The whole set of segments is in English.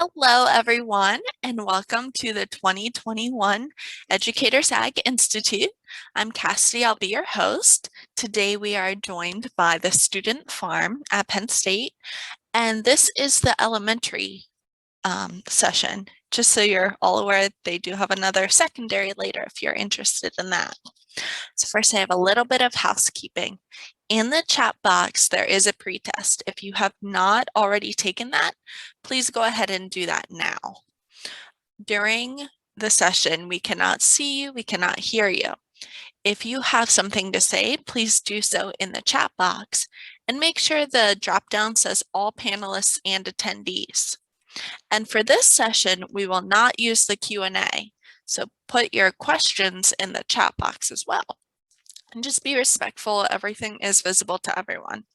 Hello, everyone, and welcome to the 2021 Educator SAG Institute. I'm Cassidy. I'll be your host. Today, we are joined by the Student Farm at Penn State, and this is the elementary session. Just so you're all aware, they do have another secondary later if you're interested in that. So first, I have a little bit of housekeeping. In the chat box, there is a pretest. If you have not already taken that, please go ahead and do that now. During the session, we cannot see you, we cannot hear you. If you have something to say, please do so in the chat box and make sure the drop-down says all panelists and attendees. And for this session, we will not use the Q&A. So put your questions in the chat box as well. And just be respectful, everything is visible to everyone.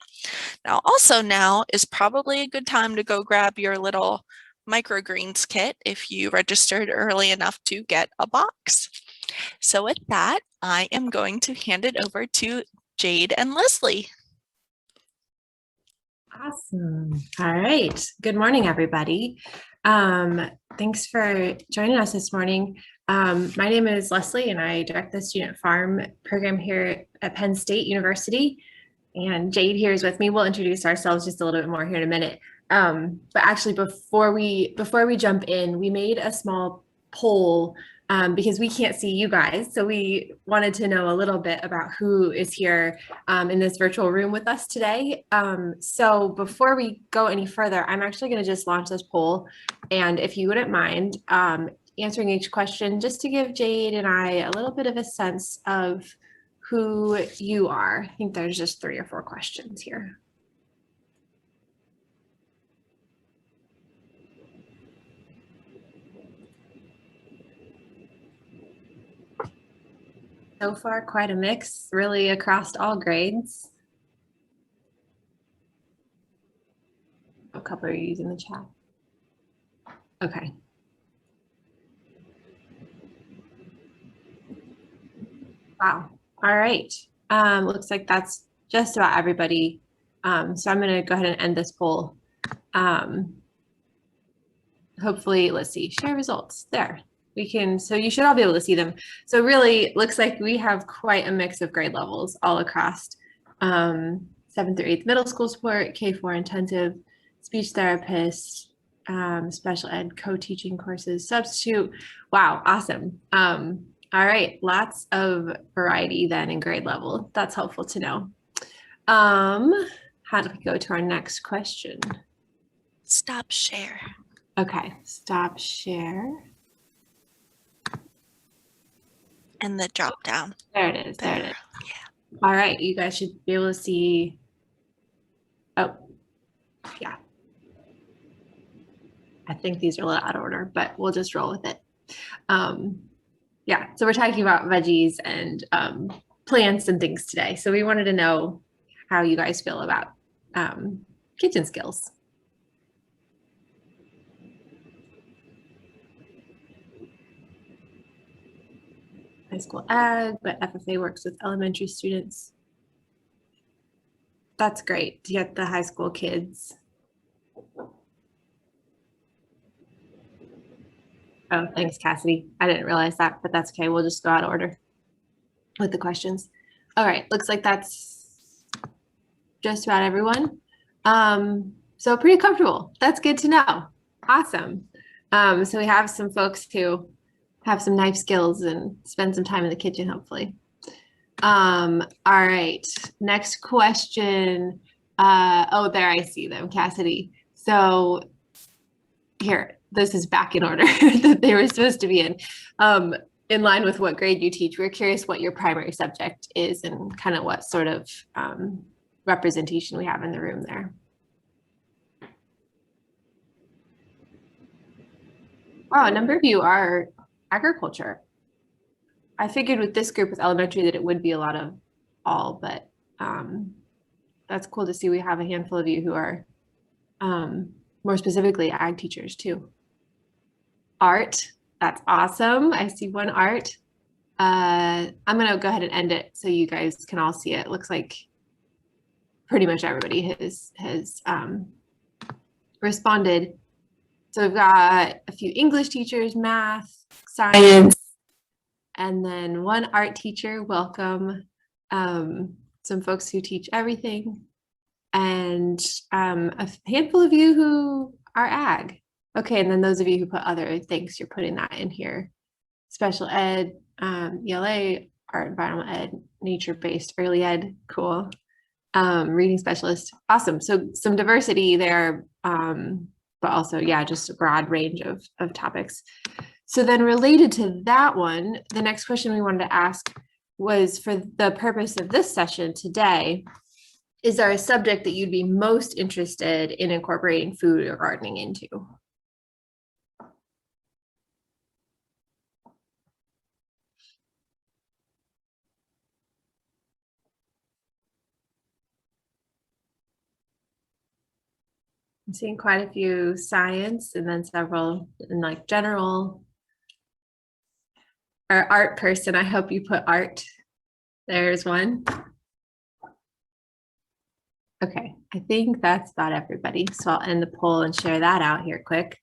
Now is probably a good time to go grab your little microgreens kit if you registered early enough to get a box. So with that, I am going to hand it over to Jade and Leslie. Awesome. All right. Good morning, everybody. Thanks for joining us this morning. My name is Leslie, and I direct the Student Farm program here at Penn State University. And Jade here is with me. We'll introduce ourselves just a little bit more here in a minute. But actually, before we jump in, we made a small poll because we can't see you guys. So we wanted to know a little bit about who is here in this virtual room with us today. So before we go any further, I'm actually going to just launch this poll. And if you wouldn't mind answering each question, just to give Jade and I a little bit of a sense of who you are. I think there's just 3 or 4 questions here. So far, quite a mix, really across all grades. A couple are using the chat. Okay. Wow. All right. Looks like that's just about everybody. So I'm going to go ahead and end this poll. Hopefully, let's see, share results there. We can, so you should all be able to see them. So really looks like we have quite a mix of grade levels all across 7th through 8th middle school support, K4 intensive, speech therapist, special ed co-teaching courses, substitute. Wow, awesome. All right, lots of variety then in grade level. That's helpful to know. How do we go to our next question? Stop share. Okay, stop share. And the drop down. There it is, there it is. Yeah. All right, you guys should be able to see. Oh, yeah. I think these are a little out of order, but we'll just roll with it. Yeah, so we're talking about veggies and plants and things today. So we wanted to know how you guys feel about kitchen skills. High school ag, but FFA works with elementary students. That's great to get the high school kids. Oh, thanks, Cassidy. I didn't realize that, but that's okay. We'll just go out of order with the questions. All right, looks like that's just about everyone. So pretty comfortable. That's good to know. Awesome. So we have some folks who have some knife skills and spend some time in the kitchen, hopefully. All right, next question. Oh, there I see them, Cassidy. So here, this is back in order that they were supposed to be in line with what grade you teach. We're curious what your primary subject is and kind of what sort of representation we have in the room there. Wow, a number of you are agriculture. I figured with this group with elementary that it would be a lot of all, but that's cool to see we have a handful of you who are more specifically ag teachers too. Art, that's awesome. I see one art. I'm gonna go ahead and end it so you guys can all see it. It looks like pretty much everybody has responded So we've got a few English teachers, math, science, and then one art teacher. Welcome. Some folks who teach everything, and a handful of you who are ag. Okay, and then those of you who put other things, you're putting that in here. Special ed, ELA, art, environmental ed, nature-based, early ed, cool. Reading specialist, awesome. So some diversity there, but also, yeah, just a broad range of topics. So then related to that one, the next question we wanted to ask was, for the purpose of this session today, is there a subject that you'd be most interested in incorporating food or gardening into? I'm seeing quite a few science and then several in like general. Our art person, I hope you put art. There's one. Okay, I think that's about everybody. So I'll end the poll and share that out here quick.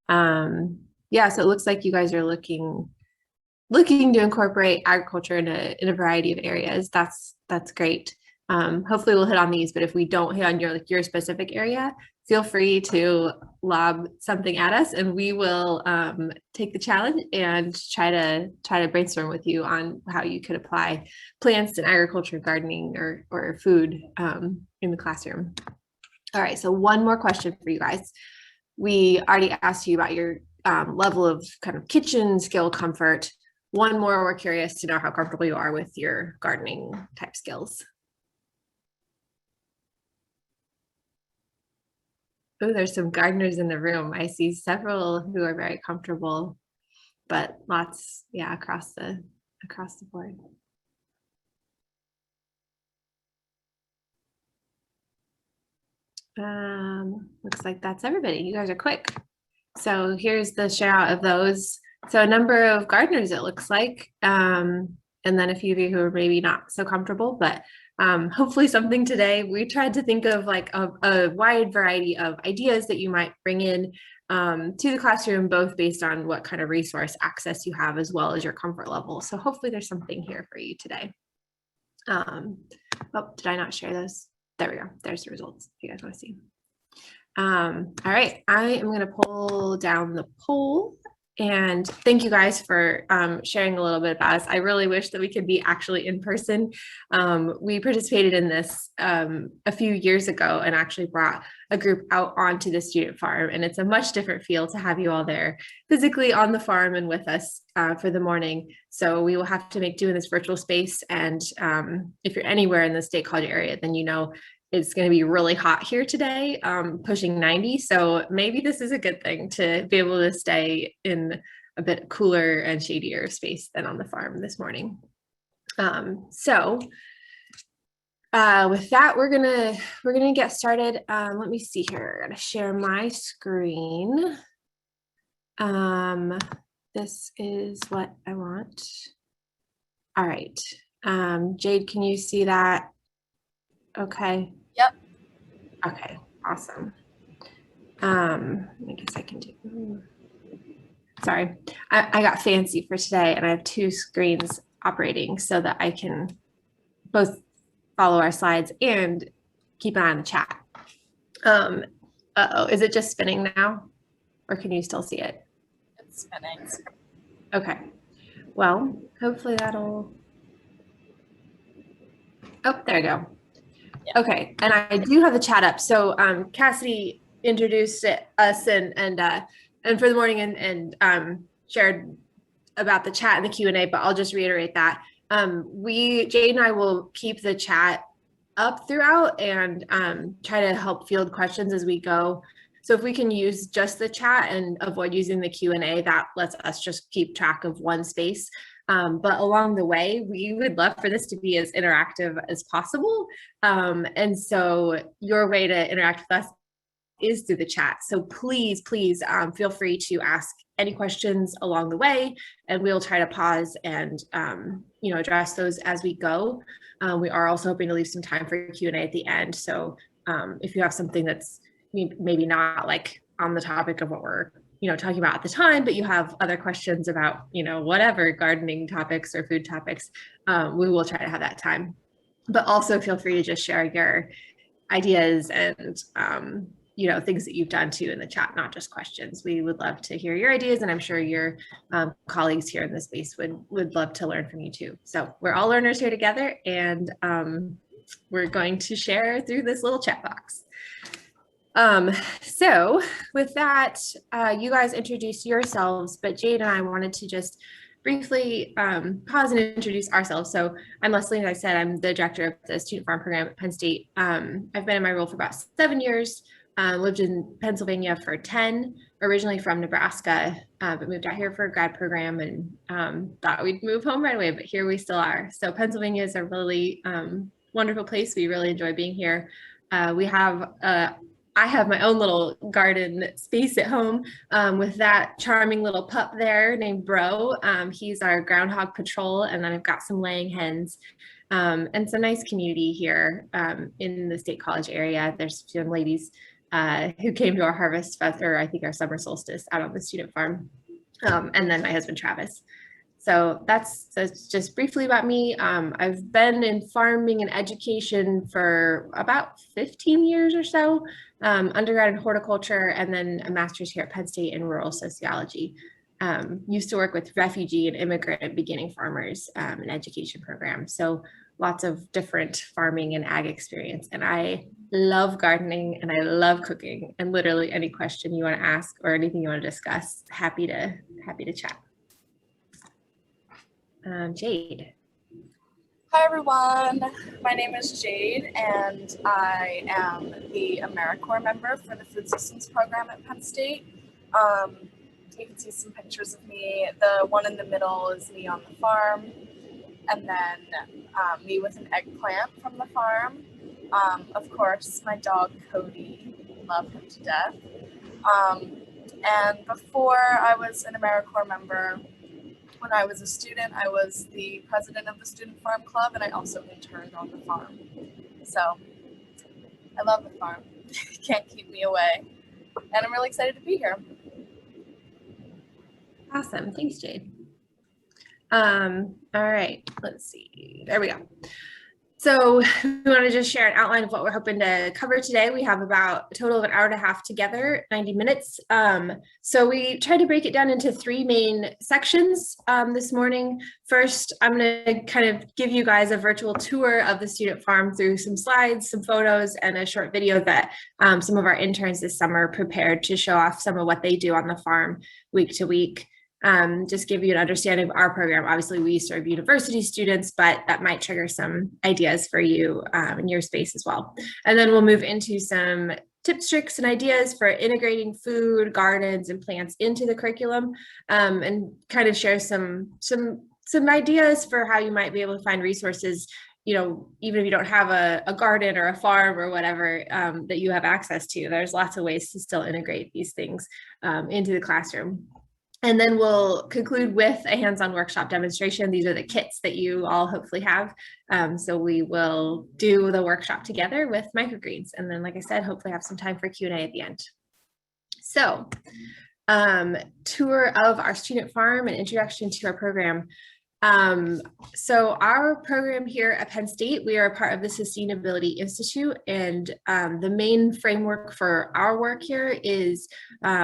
Yeah, so it looks like you guys are looking to incorporate agriculture in a variety of areas. That's great. Hopefully we'll hit on these, but if we don't hit on your specific area, feel free to lob something at us and we will take the challenge and try to brainstorm with you on how you could apply plants and agriculture, gardening, or food in the classroom. All right, so one more question for you guys. We already asked you about your level of kind of kitchen skill comfort. One more, we're curious to know how comfortable you are with your gardening type skills. Oh, there's some gardeners in the room. I see several who are very comfortable, but lots, yeah, across the board. Looks like that's everybody. You guys are quick. So here's the share out of those. So a number of gardeners, it looks like, and then a few of you who are maybe not so comfortable, but hopefully something today. We tried to think of like a wide variety of ideas that you might bring in to the classroom, both based on what kind of resource access you have as well as your comfort level. So hopefully there's something here for you today. Oh, did I not share those? There we go. There's the results if you guys want to see. All right, I am going to pull down the poll. And thank you guys for sharing a little bit about us. I really wish that we could be actually in person. We participated in this a few years ago and actually brought a group out onto the student farm. And it's a much different feel to have you all there physically on the farm and with us for the morning. So we will have to make do in this virtual space. And if you're anywhere in the State College area, then you know it's going to be really hot here today, pushing 90. So maybe this is a good thing to be able to stay in a bit cooler and shadier space than on the farm this morning. So with that, we're gonna get started. Let me see here. I'm gonna share my screen. This is what I want. All right. Jade, can you see that? Okay. Yep. Okay, awesome. I guess I can do, sorry, I got fancy for today and I have two screens operating so that I can both follow our slides and keep an eye on the chat. Uh-oh, is it just spinning now? Or can you still see it? It's spinning. Okay, well, hopefully that'll, oh, there you go. Yeah. Okay, and I do have the chat up. So Cassidy introduced us and for the morning and shared about the chat and the Q&A, but I'll just reiterate that. Jade and I will keep the chat up throughout and try to help field questions as we go. So if we can use just the chat and avoid using the Q&A, that lets us just keep track of one space. But along the way, we would love for this to be as interactive as possible. And so your way to interact with us is through the chat. So please feel free to ask any questions along the way, and we'll try to pause and address those as we go. We are also hoping to leave some time for Q&A at the end. So if you have something that's maybe not like on the topic of what we're talking about at the time, but you have other questions about whatever gardening topics or food topics, we will try to have that time. But also feel free to just share your ideas and things that you've done too in the chat, not just questions. We would love to hear your ideas, and I'm sure your colleagues here in the space would love to learn from you too. So we're all learners here together, and we're going to share through this little chat box. So with that, you guys introduce yourselves, but Jade and I wanted to just briefly pause and introduce ourselves. So I'm Leslie, as I said, I'm the director of the Student Farm Program at Penn State. I've been in my role for about 7 years, lived in Pennsylvania for 10, originally from Nebraska, but moved out here for a grad program and thought we'd move home right away, but here we still are. So Pennsylvania is a really wonderful place. We really enjoy being here. I have my own little garden space at home with that charming little pup there named Bro. He's our groundhog patrol, and then I've got some laying hens and some nice community here in the State College area. There's some ladies who came to our harvest fest, or I think our summer solstice, out on the student farm, and then my husband Travis. So that's just briefly about me. I've been in farming and education for about 15 years or so, undergrad in horticulture, and then a master's here at Penn State in rural sociology. Used to work with refugee and immigrant beginning farmers in education programs. So lots of different farming and ag experience. And I love gardening and I love cooking, and literally any question you want to ask or anything you want to discuss, happy to chat. Jade. Hi everyone, my name is Jade and I am the AmeriCorps member for the Food Systems program at Penn State. You can see some pictures of me. The one in the middle is me on the farm, and then me with an eggplant from the farm. Of course, my dog Cody, love him to death. And before I was an AmeriCorps member, when I was a student, I was the president of the Student Farm Club, and I also interned on the farm. So I love the farm. Can't keep me away. And I'm really excited to be here. Awesome. Thanks, Jade. All right, let's see. There we go. So we want to just share an outline of what we're hoping to cover today. We have about a total of an hour and a half together, 90 minutes. So we tried to break it down into 3 main sections this morning. First, I'm going to kind of give you guys a virtual tour of the student farm through some slides, some photos, and a short video that some of our interns this summer prepared to show off some of what they do on the farm week to week. Just give you an understanding of our program. Obviously, we serve university students, but that might trigger some ideas for you in your space as well. And then we'll move into some tips, tricks, and ideas for integrating food, gardens, and plants into the curriculum, and kind of share some ideas for how you might be able to find resources, even if you don't have a garden or a farm or whatever that you have access to. There's lots of ways to still integrate these things into the classroom. And then we'll conclude with a hands-on workshop demonstration. These are the kits that you all hopefully have. So we will do the workshop together with microgreens. And then, like I said, hopefully have some time for Q&A at the end. So tour of our student farm and introduction to our program. So our program here at Penn State, we are a part of the Sustainability Institute, and the main framework for our work here is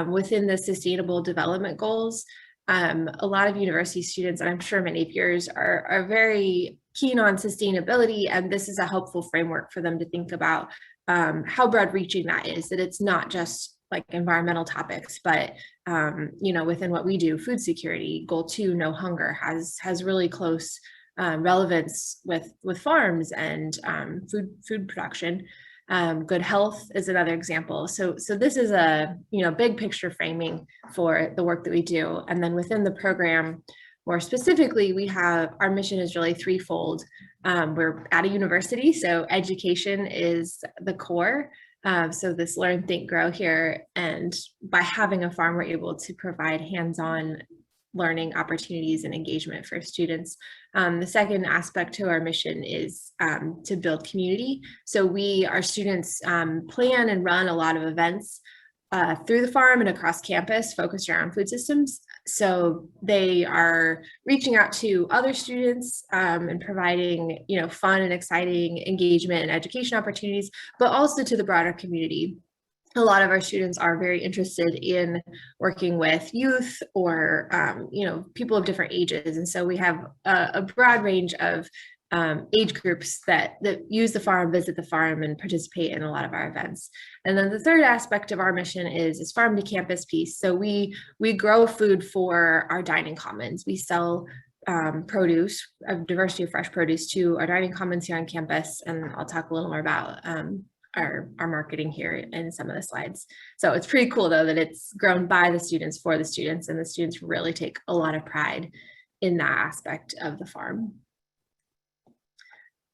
within the Sustainable Development Goals. A lot of university students, and I'm sure many of yours, are very keen on sustainability, and this is a helpful framework for them to think about how broad reaching that is, that it's not just like environmental topics, but within what we do, food security, goal 2, no hunger, has really close relevance with farms and food production. Good health is another example. So this is a big picture framing for the work that we do. And then within the program, more specifically, we have our mission is really threefold. We're at a university, so education is the core. So this learn, think, grow here, and by having a farm, we're able to provide hands-on learning opportunities and engagement for students. The second aspect to our mission is to build community. So our students plan and run a lot of events through the farm and across campus focused around food systems. So they are reaching out to other students and providing, fun and exciting engagement and education opportunities, but also to the broader community. A lot of our students are very interested in working with youth or, people of different ages. And so we have a broad range of age groups that use the farm, visit the farm, and participate in a lot of our events. And then the third aspect of our mission is farm to campus piece. So we grow food for our dining commons. We sell produce, a diversity of fresh produce to our dining commons here on campus. And I'll talk a little more about our marketing here in some of the slides. So it's pretty cool though that it's grown by the students for the students, and the students really take a lot of pride in that aspect of the farm.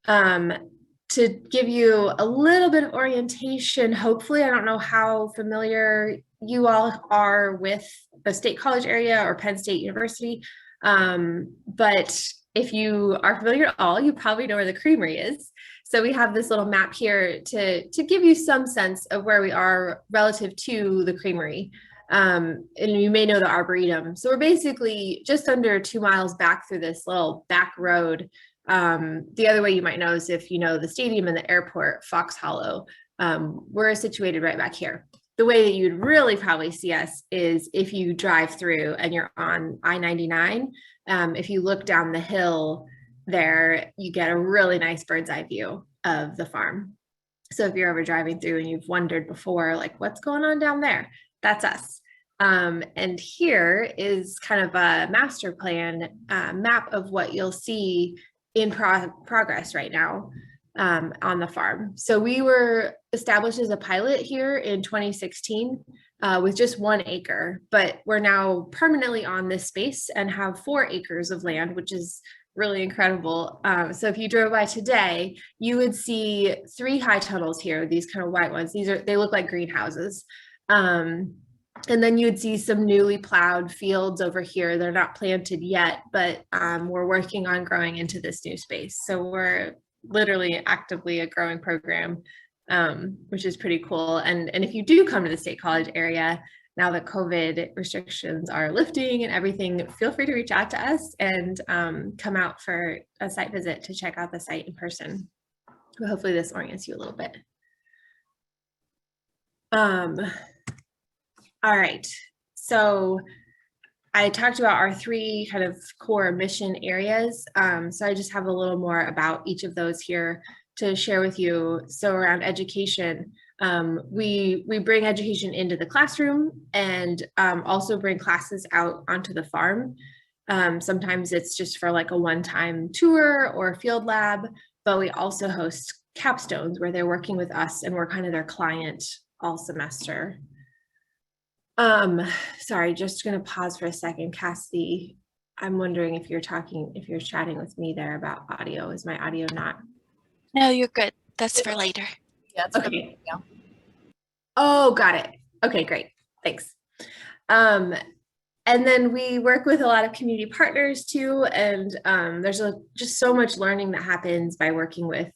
To give you a little bit of orientation, hopefully, I don't know how familiar you all are with the State College area or Penn State University, but if you are familiar at all, you probably know where the creamery is. So we have this little map here to give you some sense of where we are relative to the creamery. And you may know the Arboretum. So we're basically just under 2 miles back through this little back road. The other way you might know is if you know the stadium and the airport, Fox Hollow, we're situated right back here. The way that you'd really probably see us is if you drive through and you're on I-99. If you look down the hill there, you get a really nice bird's eye view of the farm. So if you're ever driving through and you've wondered before, like, what's going on down there? That's us. And here is kind of a master plan map of what you'll see in progress right now on the farm. So we were established as a pilot here in 2016 with just 1 acre, but we're now permanently on this space and have 4 acres of land, which is really incredible. So if you drove by today, you would see 3 high tunnels here, these kind of white ones. They look like greenhouses. And then you'd see some newly plowed fields over here. They're not planted yet, but we're working on growing into this new space. So we're literally actively a growing program, which is pretty cool. And if you do come to the State College area, now that COVID restrictions are lifting and everything, feel free to reach out to us and come out for a site visit to check out the site in person. But hopefully this orients you a little bit. All right, so I talked about our 3 kind of core mission areas. So I just have a little more about each of those here to share with you. So around education, we bring education into the classroom and also bring classes out onto the farm. Sometimes it's just for like a one-time tour or field lab, but we also host capstones where they're working with us and we're kind of their client all semester. Sorry, just gonna pause for a second. Cassidy, I'm wondering if you're chatting with me there about audio. Is my audio not? No, you're good. That's for later. Yeah, it's Okay. good. Yeah. Oh, got it. Okay, great. Thanks. And then we work with a lot of community partners too. And there's just so much learning that happens by working with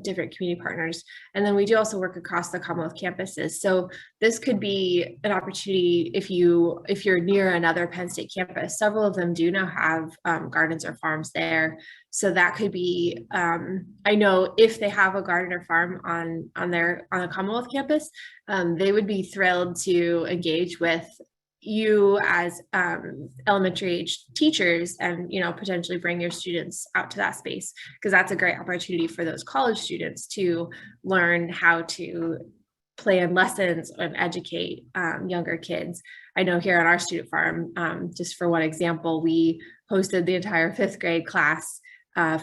different community partners. And then we do also work across the Commonwealth campuses. So this could be an opportunity if you're near another Penn State campus. Several of them do now have gardens or farms there. So that could be, I know if they have a garden or farm on a Commonwealth campus, they would be thrilled to engage with you as elementary age teachers and potentially bring your students out to that space, because that's a great opportunity for those college students to learn how to plan lessons and educate younger kids. I know here on our student farm, just for one example, we hosted the entire 5th grade class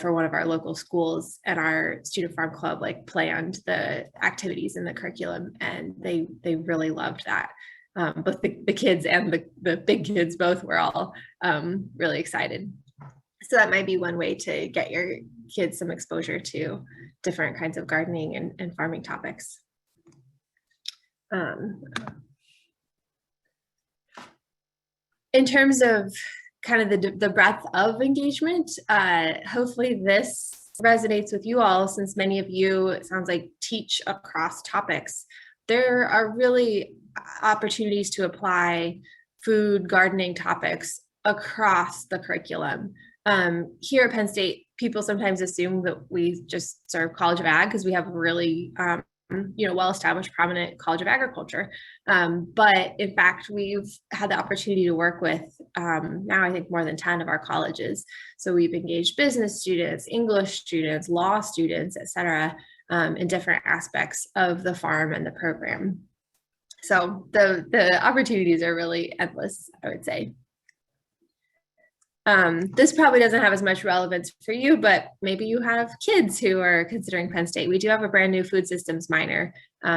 for one of our local schools, and our student farm club planned the activities in the curriculum, and they really loved that. Both the kids and the big kids both were all really excited. So that might be one way to get your kids some exposure to different kinds of gardening and farming topics. In terms of kind of the breadth of engagement, hopefully this resonates with you all, since many of you, it sounds like, teach across topics. There are really opportunities to apply food gardening topics across the curriculum. Here at Penn State, people sometimes assume that we just serve College of Ag because we have a really well-established, prominent College of Agriculture. But in fact, we've had the opportunity to work with now I think more than 10 of our colleges. So we've engaged business students, English students, law students, et cetera, in different aspects of the farm and the program. So the opportunities are really endless, I would say. This probably doesn't have as much relevance for you, but maybe you have kids who are considering Penn State. We do have a brand new food systems minor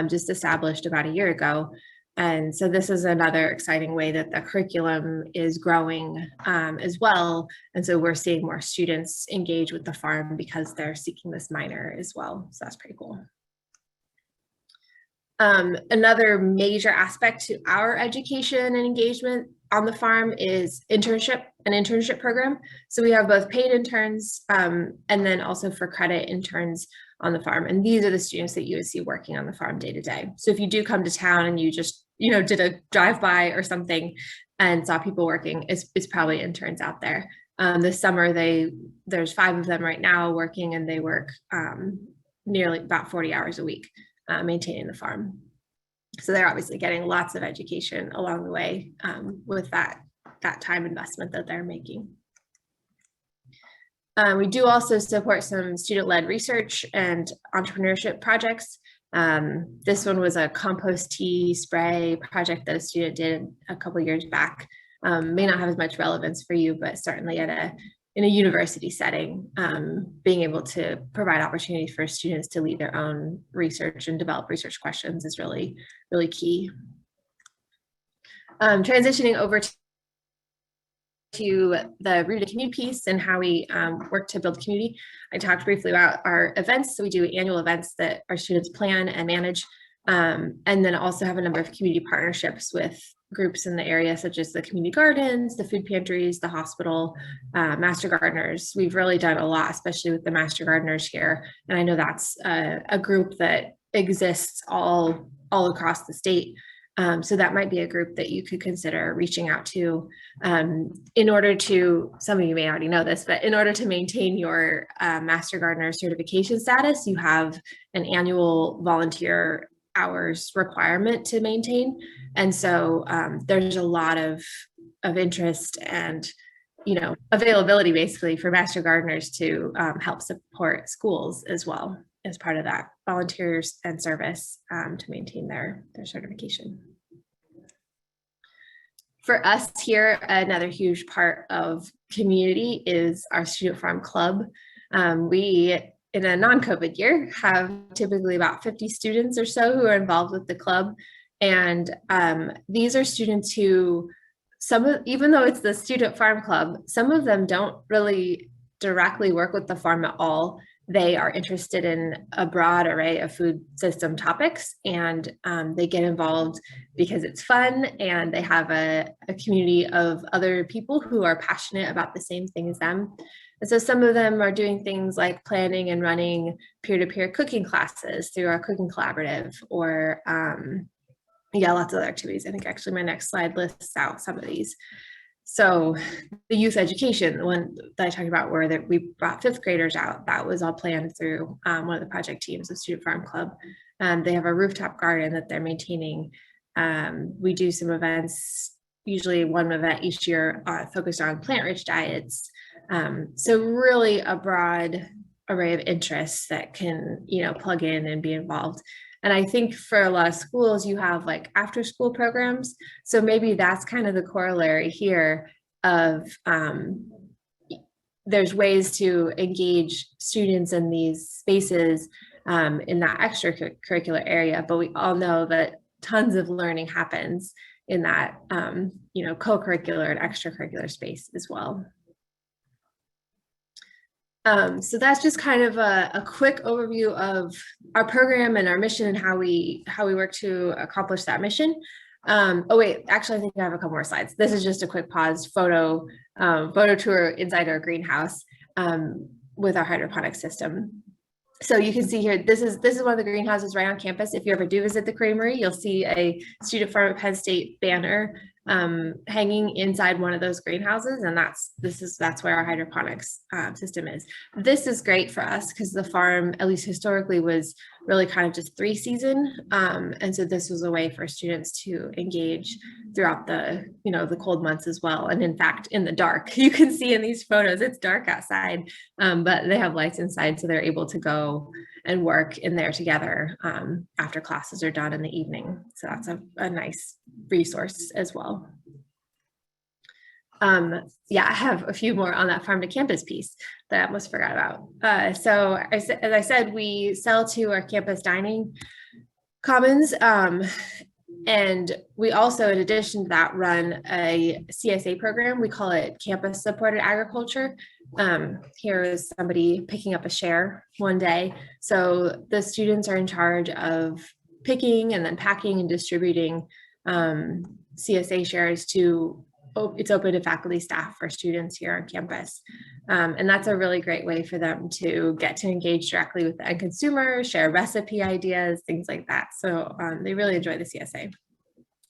just established about a year ago. And so this is another exciting way that the curriculum is growing as well. And so we're seeing more students engage with the farm because they're seeking this minor as well. So that's pretty cool. Another major aspect to our education and engagement on the farm is an internship program. So we have both paid interns and then also for credit interns on the farm. And these are the students that you would see working on the farm day to day. So if you do come to town and you just, did a drive-by or something and saw people working, it's probably interns out there. This summer, there's 5 of them right now working, and they work nearly about 40 hours a week maintaining the farm. So they're obviously getting lots of education along the way with that time investment that they're making. We do also support some student-led research and entrepreneurship projects. This one was a compost tea spray project that a student did a couple years back. May not have as much relevance for you, but certainly in a university setting, being able to provide opportunities for students to lead their own research and develop research questions is really, really key. Transitioning over to the rooted community piece and how we work to build community. I talked briefly about our events. So we do annual events that our students plan and manage, and then also have a number of community partnerships with groups in the area, such as the community gardens, the food pantries, the hospital, master gardeners. We've really done a lot, especially with the master gardeners here. And I know that's a group that exists all across the state. So that might be a group that you could consider reaching out to in order to, some of you may already know this, but in order to maintain your Master Gardener certification status, you have an annual volunteer hours requirement to maintain. And so there's a lot of interest and availability basically for Master Gardeners to help support schools as well as part of that volunteers and service to maintain their certification. For us here, another huge part of community is our student farm club. We, in a non-COVID year, have typically about 50 students or so who are involved with the club. And these are students who, even though it's the student farm club, some of them don't really directly work with the farm at all. They are interested in a broad array of food system topics, and they get involved because it's fun, and they have a community of other people who are passionate about the same thing as them. And so some of them are doing things like planning and running peer-to-peer cooking classes through our cooking collaborative, or lots of other activities. I think actually my next slide lists out some of these. So the youth education, the one that I talked about where we brought 5th graders out, that was all planned through one of the project teams of Student Farm Club. They have a rooftop garden that they're maintaining. We do some events, usually one event each year focused on plant-rich diets. So really a broad array of interests that can, plug in and be involved. And I think for a lot of schools, you have like after school programs. So maybe that's kind of the corollary here of there's ways to engage students in these spaces in that extracurricular area. But we all know that tons of learning happens in that, co-curricular and extracurricular space as well. So that's just kind of a quick overview of our program and our mission and how we work to accomplish that mission. Oh wait, actually I think I have a couple more slides. This is just a quick pause photo tour inside our greenhouse with our hydroponic system. So you can see here, this is one of the greenhouses right on campus. If you ever do visit the creamery, you'll see a Student Farm at Penn State banner hanging inside one of those greenhouses, and that's where our hydroponics system is. This is great for us because the farm, at least historically, was really kind of just 3-season, and so this was a way for students to engage throughout the the cold months as well. And in fact, in the dark, you can see in these photos it's dark outside, but they have lights inside, so they're able to go and work in there together after classes are done in the evening. So that's a nice resource as well. Yeah, I have a few more on that farm to campus piece that I almost forgot about. So as I said, we sell to our campus dining commons. And we also, in addition to that, run a CSA program. We call it Campus Supported Agriculture. Here is somebody picking up a share one day. So the students are in charge of picking and then packing and distributing CSA shares to, it's open to faculty, staff, for students here on campus. And that's a really great way for them to get to engage directly with the end consumer, share recipe ideas, things like that. So they really enjoy the CSA.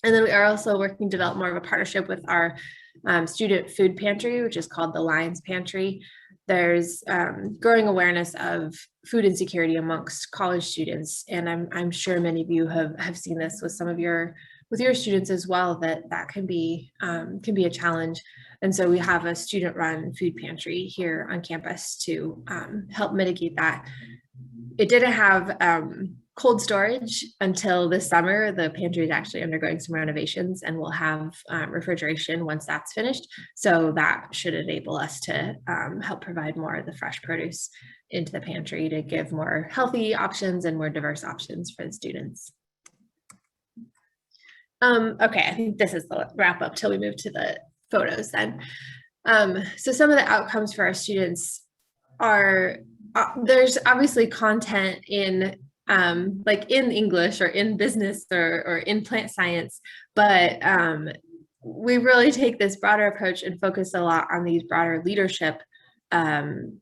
And then we are also working to develop more of a partnership with our student food pantry, which is called the Lions Pantry. There's growing awareness of food insecurity amongst college students. And I'm sure many of you have seen this with some of your students as well, that can be a challenge. And so we have a student-run food pantry here on campus to help mitigate that. It didn't have cold storage until this summer. The pantry is actually undergoing some renovations, and we'll have refrigeration once that's finished. So that should enable us to help provide more of the fresh produce into the pantry to give more healthy options and more diverse options for the students. Okay, I think this is the wrap up till we move to the photos then. So some of the outcomes for our students are, there's obviously content in like in English or in business or in plant science, but we really take this broader approach and focus a lot on these broader leadership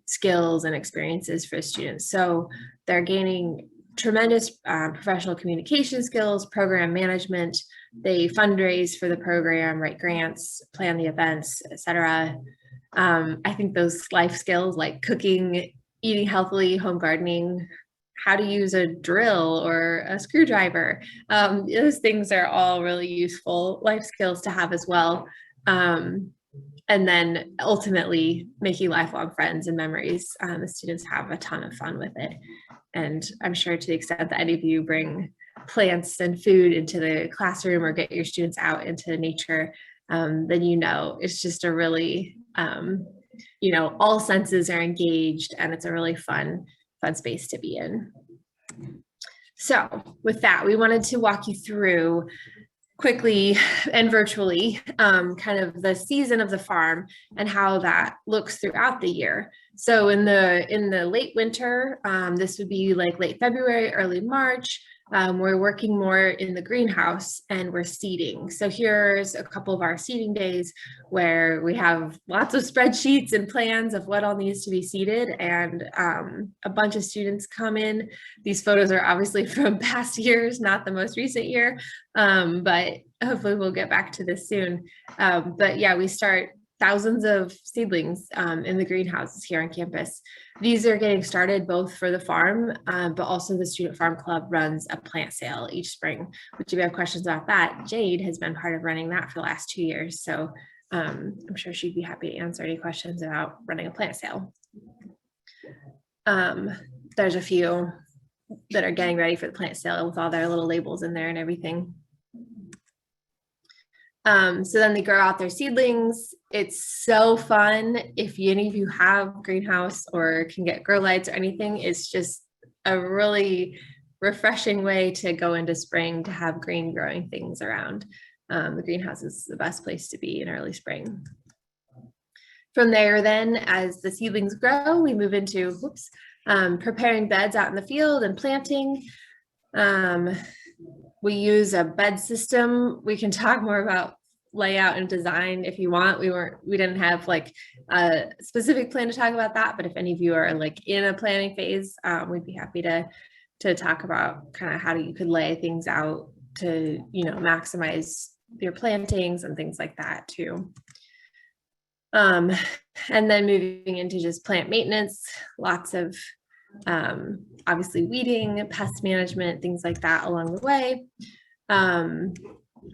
skills and experiences for students. So they're gaining tremendous professional communication skills, program management. They fundraise for the program, write grants, plan the events, etc. I think those life skills like cooking, eating healthily, home gardening, how to use a drill or a screwdriver, those things are all really useful life skills to have as well. And then ultimately making lifelong friends and memories. The students have a ton of fun with it. And I'm sure to the extent that any of you bring plants and food into the classroom or get your students out into nature, then it's just a really, all senses are engaged, and it's a really fun space to be in. So with that, we wanted to walk you through quickly and virtually kind of the season of the farm and how that looks throughout the year. So in the late winter, this would be like late February, early March, we're working more in the greenhouse and we're seeding. So here's a couple of our seeding days where we have lots of spreadsheets and plans of what all needs to be seeded, and a bunch of students come in. These photos are obviously from past years, not the most recent year, but hopefully we'll get back to this soon. But yeah, we start thousands of seedlings in the greenhouses here on campus. These are getting started both for the farm, but also the Student Farm Club runs a plant sale each spring, which if you have questions about that, Jade has been part of running that for the last 2 years. So I'm sure she'd be happy to answer any questions about running a plant sale. There's a few that are getting ready for the plant sale with all their little labels in there and everything. So then they grow out their seedlings. It's so fun. If any of you have greenhouse or can get grow lights or anything, it's just a really refreshing way to go into spring to have green growing things around. The greenhouse is the best place to be in early spring. From there then, as the seedlings grow, we move into preparing beds out in the field and planting. We use a bed system. We can talk more about layout and design if you want. We didn't have like a specific plan to talk about that, but if any of you are like in a planning phase, we'd be happy to talk about kind of how you could lay things out to, maximize your plantings and things like that too. And then moving into just plant maintenance, lots of obviously weeding, pest management, things like that along the way.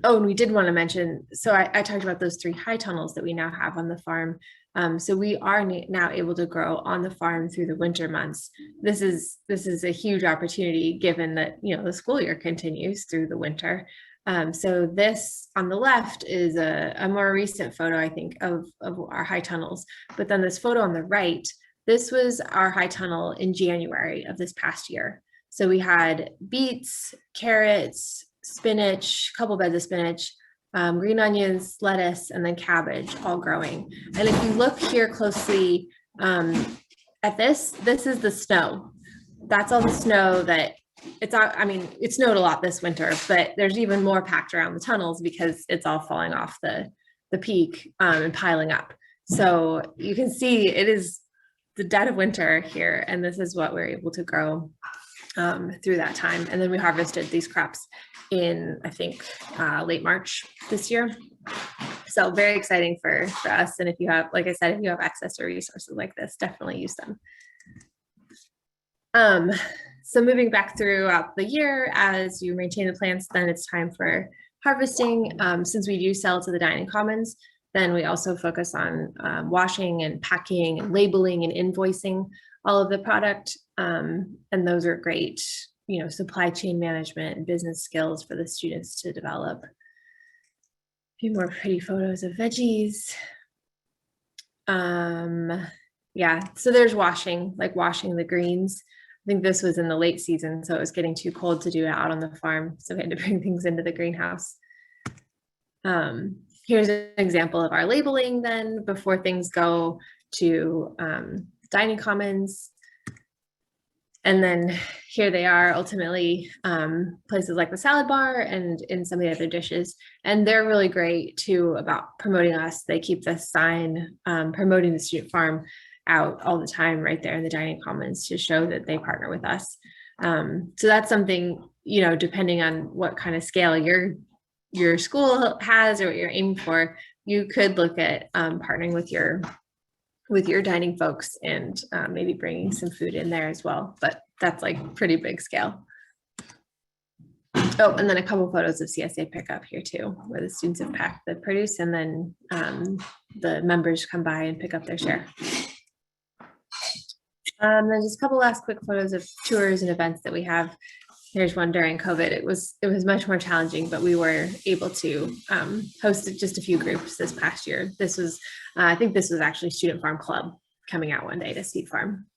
Oh, and we did want to mention, so I talked about those 3 high tunnels that we now have on the farm. So we are now able to grow on the farm through the winter months. This is a huge opportunity given that, the school year continues through the winter. So this on the left is a more recent photo, I think, of our high tunnels. But then this photo on the right, this was our high tunnel in January of this past year. So we had beets, carrots, spinach, a couple beds of spinach, green onions, lettuce, and then cabbage all growing. And if you look here closely at this is the snow. That's all the snow that it snowed a lot this winter, but there's even more packed around the tunnels because it's all falling off the peak and piling up. So you can see it is the dead of winter here, and this is what we're able to grow through that time. And then we harvested these crops in, I think, late March this year. So very exciting for us. And if you have, like I said, if you have access to resources like this, definitely use them. So moving back throughout the year, as you maintain the plants, then it's time for harvesting. Since we do sell to the dining commons, then we also focus on washing and packing and labeling and invoicing all of the product. And those are great, supply chain management and business skills for the students to develop. A few more pretty photos of veggies. Yeah, so there's washing, like washing the greens. I think this was in the late season, so it was getting too cold to do it out on the farm. So we had to bring things into the greenhouse. Here's an example of our labeling then before things go to dining commons. And then here they are ultimately places like the salad bar and in some of the other dishes. And they're really great too about promoting us. They keep the sign promoting the student farm out all the time right there in the dining commons to show that they partner with us. So that's something, depending on what kind of scale your school has or what you're aiming for, you could look at partnering with your dining folks and maybe bringing some food in there as well, but that's like pretty big scale. Oh, and then a couple photos of CSA pickup here too, where the students have packed the produce and then the members come by and pick up their share. Then just a couple last quick photos of tours and events that we have. Here's one during COVID. It was much more challenging, but we were able to host just a few groups this past year. This was, I think this was actually Student Farm Club coming out one day to Seed Farm.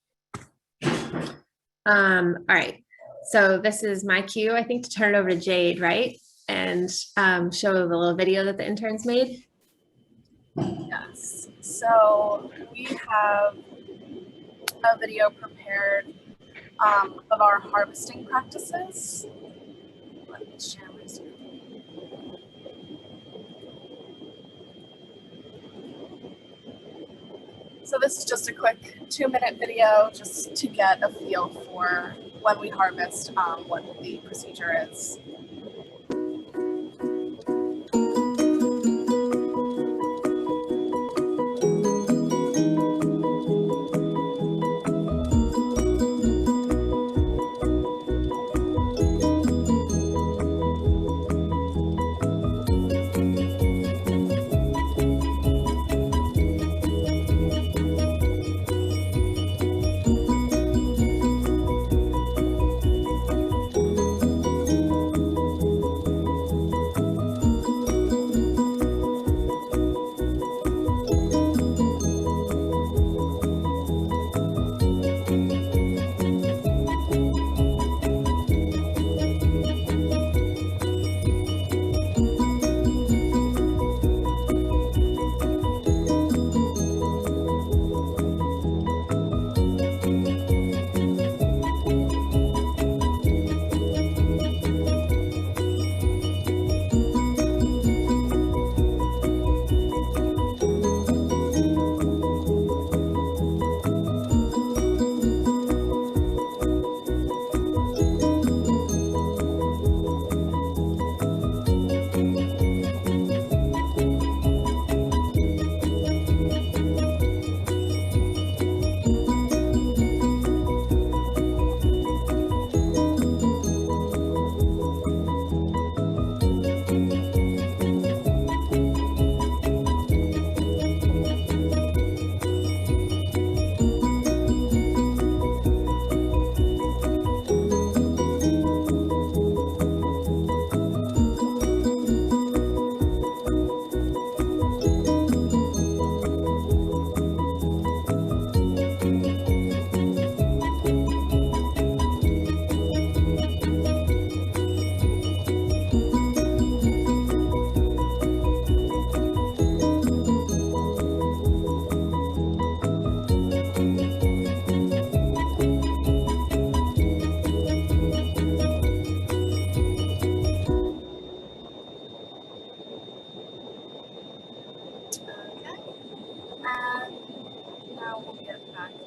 All right, so this is my cue, I think, to turn it over to Jade, right? And show the little video that the interns made. Yes, so we have a video prepared of our harvesting practices. Let me share my screen. So this is just a quick 2-minute video just to get a feel for when we harvest, what the procedure is.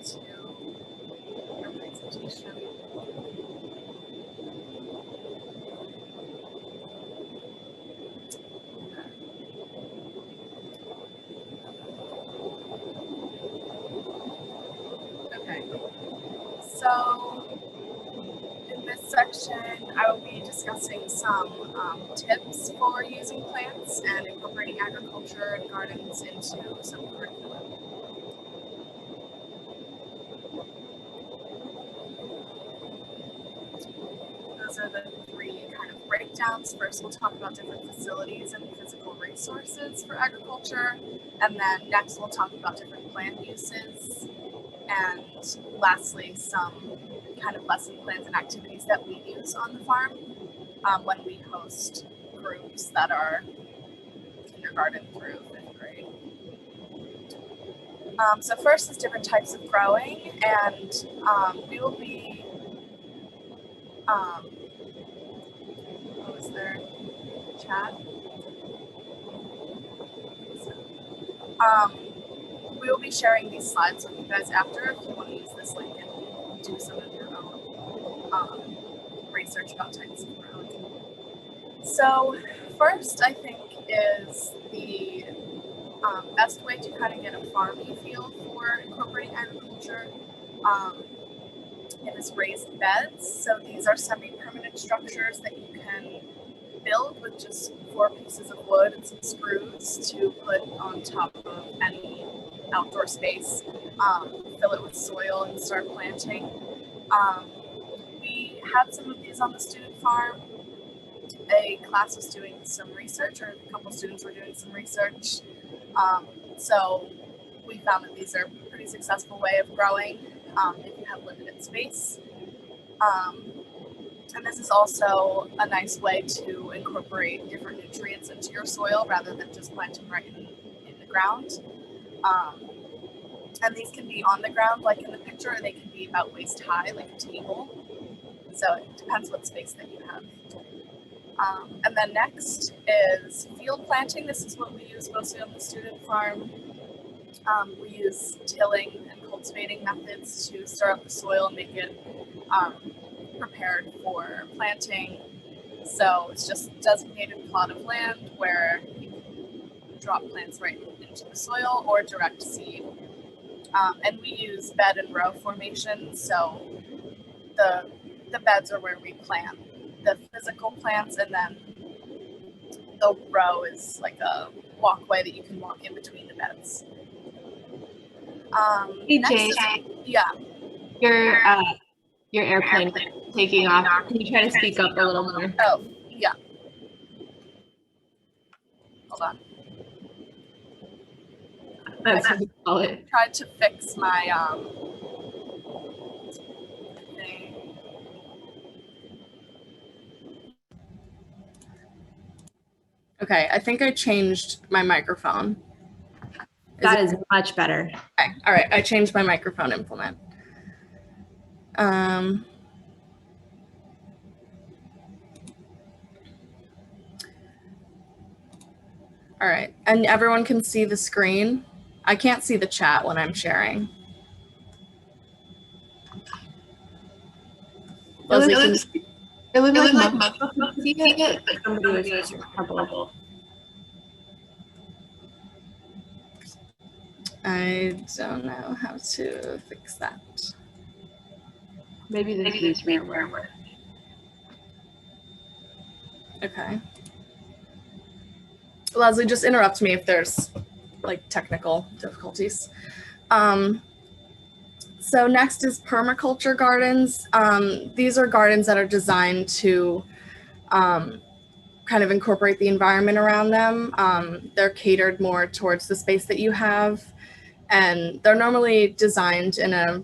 to our presentation. Okay, so in this section, I will be discussing some tips for using plants and incorporating agriculture and gardens into some curriculum. Those are the three kind of breakdowns. First, we'll talk about different facilities and physical resources for agriculture, and then next we'll talk about different plant uses, and lastly, some kind of lesson plans and activities that we use on the farm when we host groups that are kindergarten through 5th grade. So first is different types of growing, and we will be, what was there, chat? We will be sharing these slides with you guys after if you want to use this link and do some of your own research about types of growing. So first, I think, is the best way to kind of get a farming feel for incorporating agriculture is raised beds. So these are semi-permanent structures that you can build with just 4 pieces of wood and some screws to put on top of any outdoor space, fill it with soil and start planting. We had some of these on the student farm. A class was doing some research, or a couple students were doing some research. So we found that these are a pretty successful way of growing if you have limited space. And this is also a nice way to incorporate different nutrients into your soil rather than just planting right in the ground. And these can be on the ground like in the picture, or they can be about waist high like a table. So it depends what space that you have. And then next is field planting. This is what we use mostly on the student farm. We use tilling and cultivating methods to stir up the soil and make it prepared for planting. So it's just a designated plot of land where you can drop plants right into the soil or direct seed. And we use bed and row formation. So the beds are where we plant the physical plants, and then the row is like a walkway that you can walk in between the beds. Hey, Jade. Yeah. Your airplane is taking off. Can you try to speak up a little more? Oh, yeah. Hold on. That's what we call it. Tried to fix my thing. Okay, I think I changed my microphone. That is much better. Okay, all right, I changed my microphone implement. All right, and everyone can see the screen. I can't see the chat when I'm sharing. It looked like most people could see it, but somebody was trouble. I don't know how to fix that. Maybe the screen work. Okay. Leslie, just interrupt me if there's like technical difficulties. So next is permaculture gardens. These are gardens that are designed to kind of incorporate the environment around them. They're catered more towards the space that you have, and they're normally designed in a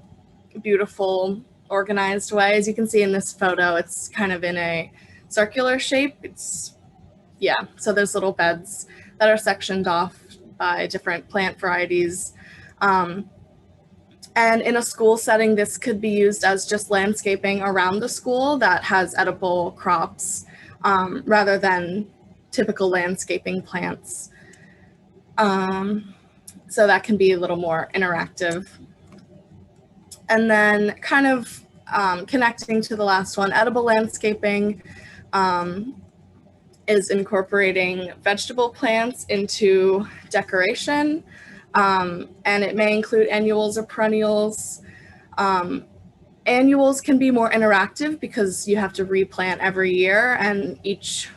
beautiful, organized way. As you can see in this photo, it's kind of in a circular shape. So there's little beds that are sectioned off by different plant varieties. And in a school setting, this could be used as just landscaping around the school that has edible crops rather than typical landscaping plants. So that can be a little more interactive. And then kind of connecting to the last one, edible landscaping is incorporating vegetable plants into decoration. And it may include annuals or perennials. Annuals can be more interactive because you have to replant every year, and each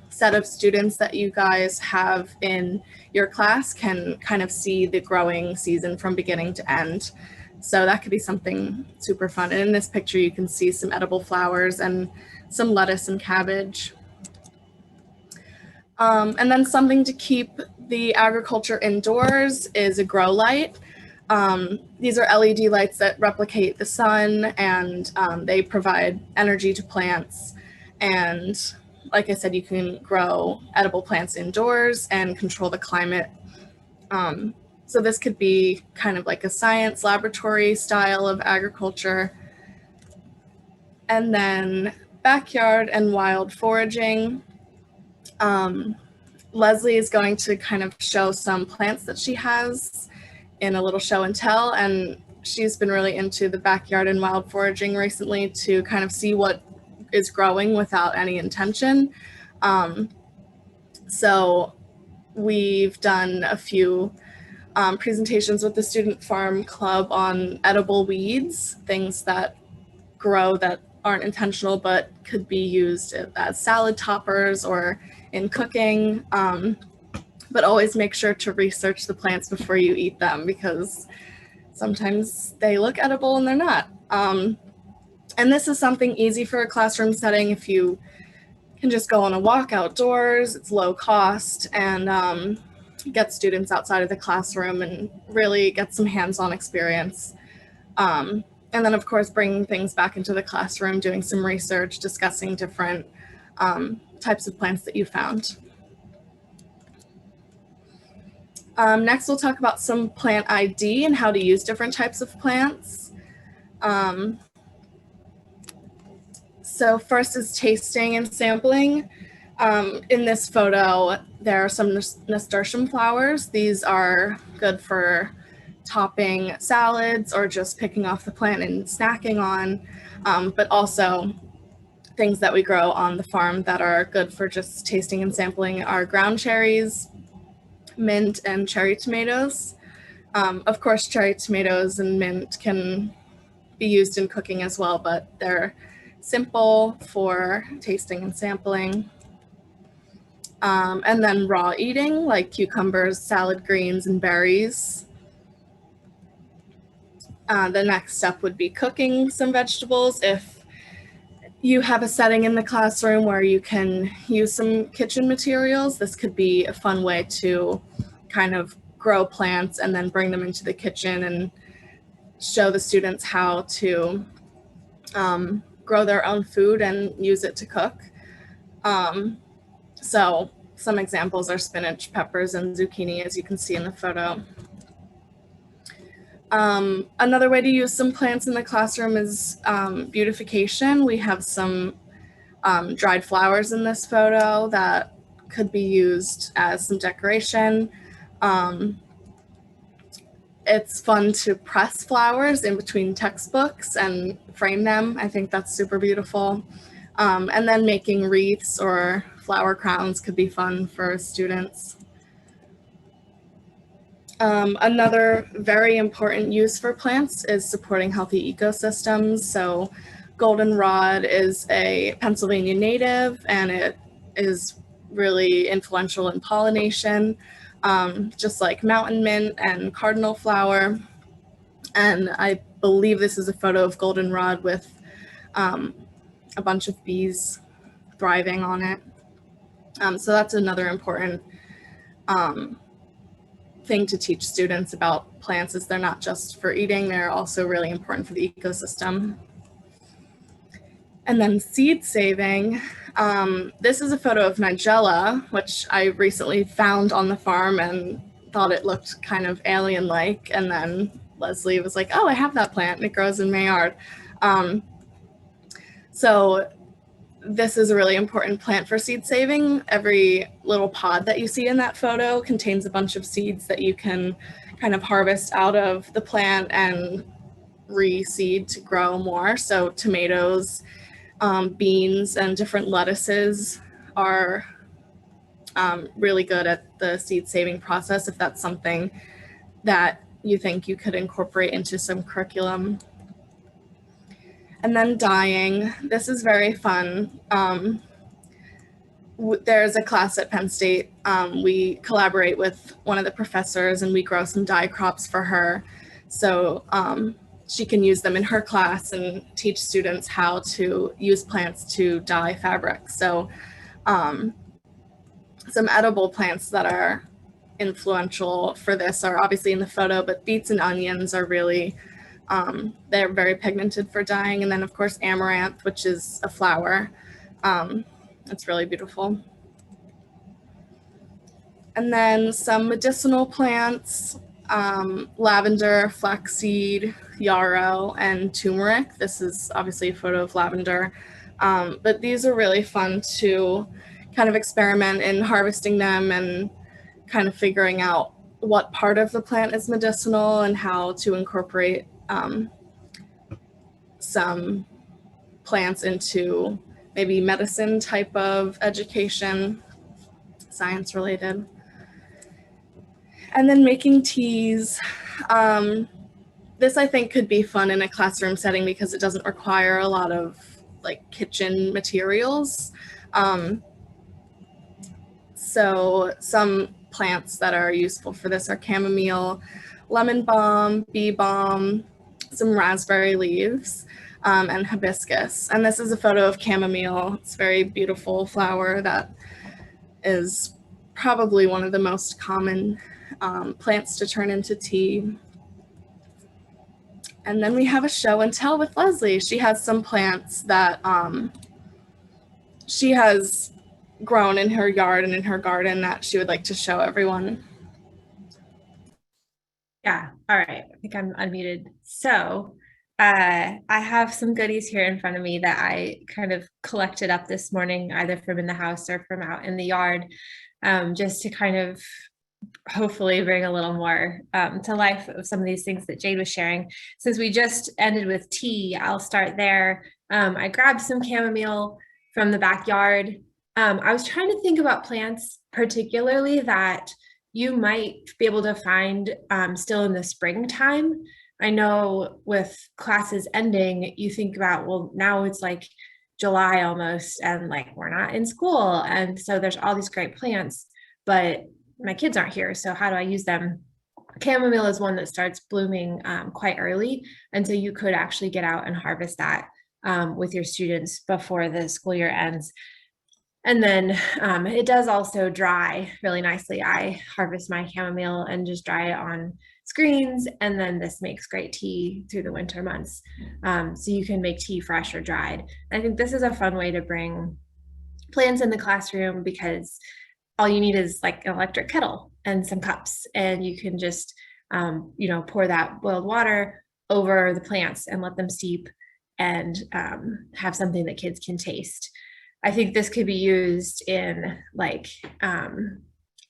set of students that you guys have in your class can kind of see the growing season from beginning to end. So that could be something super fun. And in this picture, you can see some edible flowers and some lettuce and cabbage. And then something to keep the agriculture indoors is a grow light. These are LED lights that replicate the sun, and they provide energy to plants. And like I said, you can grow edible plants indoors and control the climate. So this could be kind of like a science laboratory style of agriculture. And then backyard and wild foraging. Leslie is going to kind of show some plants that she has in a little show and tell, and she's been really into the backyard and wild foraging recently to kind of see what is growing without any intention. So we've done a few presentations with the Student Farm Club on edible weeds, things that grow that aren't intentional but could be used as salad toppers or in cooking. But always make sure to research the plants before you eat them, because sometimes they look edible and they're not. And this is something easy for a classroom setting. If you can just go on a walk outdoors, it's low cost, and get students outside of the classroom and really get some hands-on experience. And then of course, bringing things back into the classroom, doing some research, discussing different types of plants that you found. Next, we'll talk about some plant ID and how to use different types of plants. So first is tasting and sampling. In this photo, there are some nasturtium flowers. These are good for topping salads or just picking off the plant and snacking on, but also things that we grow on the farm that are good for just tasting and sampling are ground cherries, mint, and cherry tomatoes. Of course, cherry tomatoes and mint can be used in cooking as well, but they're simple for tasting and sampling. And then raw eating, like cucumbers, salad greens, and berries. The next step would be cooking some vegetables. If you have a setting in the classroom where you can use some kitchen materials, this could be a fun way to kind of grow plants and then bring them into the kitchen and show the students how to grow their own food and use it to cook. So some examples are spinach, peppers, and zucchini, as you can see in the photo. Another way to use some plants in the classroom is beautification. We have some dried flowers in this photo that could be used as some decoration. It's fun to press flowers in between textbooks and frame them. I think that's super beautiful. And then making wreaths or flower crowns could be fun for students. Another very important use for plants is supporting healthy ecosystems. So goldenrod is a Pennsylvania native, and it is really influential in pollination, just like mountain mint and cardinal flower. And I believe this is a photo of goldenrod with a bunch of bees thriving on it. So that's another important thing to teach students about plants, is they're not just for eating, they're also really important for the ecosystem. And then seed saving. This is a photo of Nigella, which I recently found on the farm and thought it looked kind of alien-like. And then Leslie was like, oh, I have that plant and it grows in my yard. So this is a really important plant for seed saving. Every little pod that you see in that photo contains a bunch of seeds that you can kind of harvest out of the plant and reseed to grow more. So tomatoes, beans, and different lettuces are really good at the seed saving process if that's something that you think you could incorporate into some curriculum. And then dyeing. This is very fun. There's a class at Penn State. We collaborate with one of the professors and we grow some dye crops for her. So she can use them in her class and teach students how to use plants to dye fabric. So some edible plants that are influential for this are obviously in the photo, but beets and onions are really, they're very pigmented for dyeing. And then of course, amaranth, which is a flower. It's really beautiful. And then some medicinal plants, lavender, flaxseed, yarrow, and turmeric. This is obviously a photo of lavender. But these are really fun to kind of experiment in harvesting them and kind of figuring out what part of the plant is medicinal and how to incorporate some plants into maybe medicine type of education, science related. And then making teas. This I think could be fun in a classroom setting because it doesn't require a lot of like kitchen materials. So some plants that are useful for this are chamomile, lemon balm, bee balm, some raspberry leaves, and hibiscus. And this is a photo of chamomile. It's a very beautiful flower that is probably one of the most common plants to turn into tea. And then we have a show and tell with Leslie. She has some plants that she has grown in her yard and in her garden that she would like to show everyone. Yeah, all right, I think I'm unmuted. So I have some goodies here in front of me that I kind of collected up this morning, either from in the house or from out in the yard, just to kind of hopefully bring a little more to life of some of these things that Jade was sharing. Since we just ended with tea, I'll start there. I grabbed some chamomile from the backyard. I was trying to think about plants particularly that you might be able to find still in the springtime. I know with classes ending, you think about, well, now it's like July almost, and like we're not in school. And so there's all these great plants, but my kids aren't here. So how do I use them? Chamomile is one that starts blooming quite early. And so you could actually get out and harvest that with your students before the school year ends. And then it does also dry really nicely. I harvest my chamomile and just dry it on screens, and then this makes great tea through the winter months. So you can make tea fresh or dried. I think this is a fun way to bring plants in the classroom because all you need is like an electric kettle and some cups, and you can just pour that boiled water over the plants and let them steep and have something that kids can taste. I think this could be used in like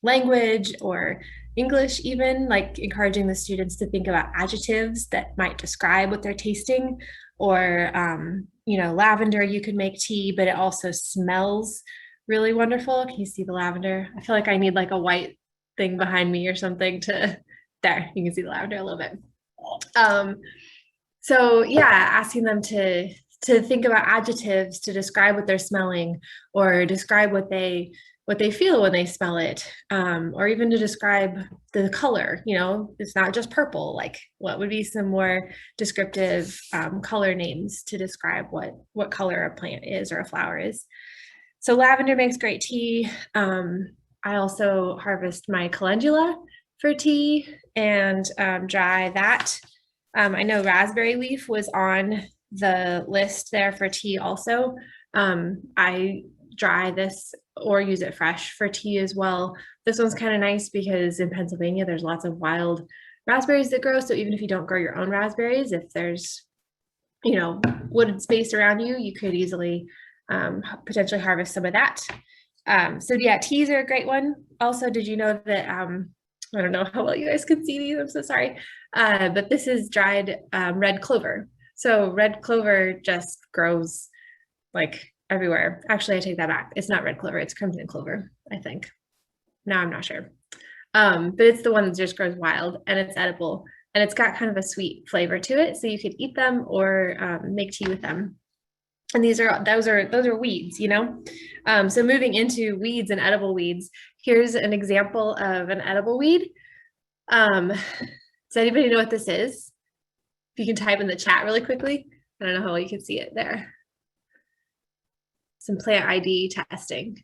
language or English, even like encouraging the students to think about adjectives that might describe what they're tasting. Or, lavender, you could make tea, but it also smells really wonderful. Can you see the lavender? I feel like I need like a white thing behind me or something there, you can see the lavender a little bit. So yeah, asking them to think about adjectives to describe what they're smelling, or describe what they feel when they smell it, or even to describe the color. It's not just purple. Like, what would be some more descriptive color names to describe what color a plant is or a flower is? So lavender makes great tea. I also harvest my calendula for tea and dry that. I know raspberry leaf was on the list there for tea also. I dry this or use it fresh for tea as well. This one's kind of nice because in Pennsylvania, there's lots of wild raspberries that grow. So even if you don't grow your own raspberries, if there's, wooded space around you, you could easily potentially harvest some of that. So yeah, teas are a great one. Also, did you know that I don't know how well you guys can see these, I'm so sorry. But this is dried red clover. So red clover just grows like everywhere. Actually, I take that back. It's not red clover, it's crimson clover, I think. Now I'm not sure. But it's the one that just grows wild and it's edible. And it's got kind of a sweet flavor to it. So you could eat them or make tea with them. And those are weeds, you know? So moving into weeds and edible weeds, here's an example of an edible weed. Does anybody know what this is? If you can type in the chat really quickly. I don't know how well you can see it there. Some plant ID testing.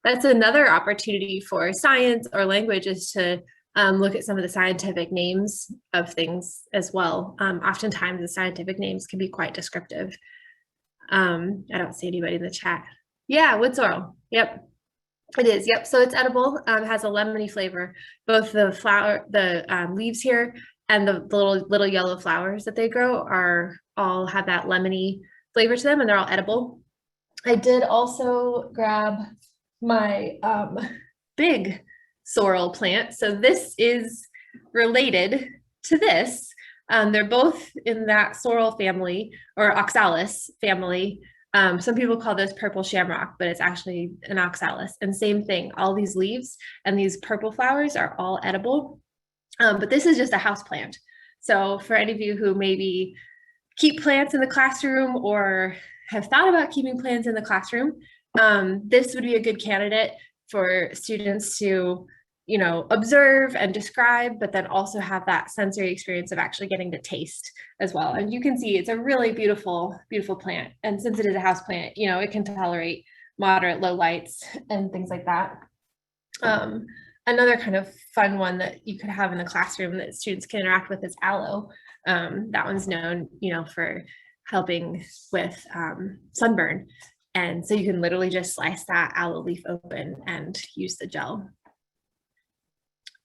That's another opportunity for science or language, is to look at some of the scientific names of things as well. Oftentimes the scientific names can be quite descriptive. I don't see anybody in the chat. Yeah, wood sorrel. Yep, it is. Yep. So it's edible. Has a lemony flavor. Both the leaves here and the little yellow flowers that they grow all have that lemony flavor to them, and they're all edible. I did also grab my big sorrel plant. So this is related to this. They're both in that sorrel family, or oxalis family. Some people call this purple shamrock, but it's actually an oxalis. And same thing, all these leaves and these purple flowers are all edible. But this is just a house plant. So for any of you who maybe keep plants in the classroom or have thought about keeping plants in the classroom, this would be a good candidate for students to, you know, observe and describe, but then also have that sensory experience of actually getting to taste as well. And you can see it's a really beautiful, beautiful plant. And since it is a house plant, you know, it can tolerate moderate low lights and things like that. Another kind of fun one that you could have in the classroom that students can interact with is aloe. That one's known, you know, for helping with sunburn. And so you can literally just slice that aloe leaf open and use the gel.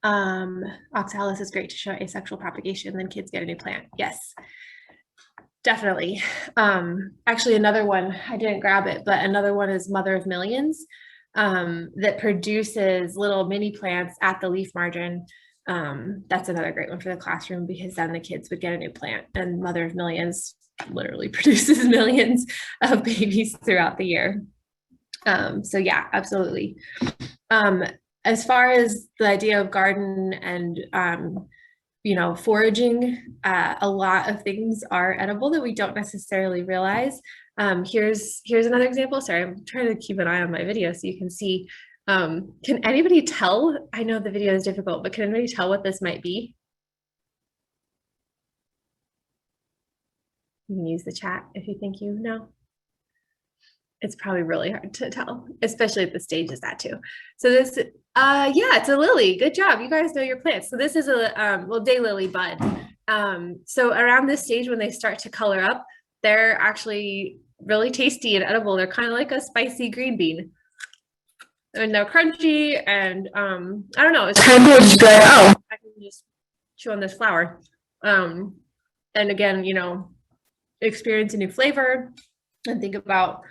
Oxalis is great to show asexual propagation, then kids get a new plant. Yes, definitely. Actually, another one, I didn't grab it, but another one is Mother of Millions, that produces little mini plants at the leaf margin. That's another great one for the classroom, because then the kids would get a new plant, and Mother of Millions literally produces millions of babies throughout the year. So yeah, absolutely. As far as the idea of garden and, you know, foraging, a lot of things are edible that we don't necessarily realize. Here's another example. Sorry, I'm trying to keep an eye on my video so you can see. Can anybody tell? I know the video is difficult, but can anybody tell what this might be? You can use the chat if you think you know. It's probably really hard to tell, especially at the stage is that too. So this, yeah, it's a lily. Good job. You guys know your plants. So this is a well, daylily bud. So around this stage, when they start to color up, they're actually really tasty and edible. They're kind of like a spicy green bean. And they're crunchy and I don't know. It's kind of just like, oh, I can just chew on this flower. And again, you know, experience a new flavor and think about,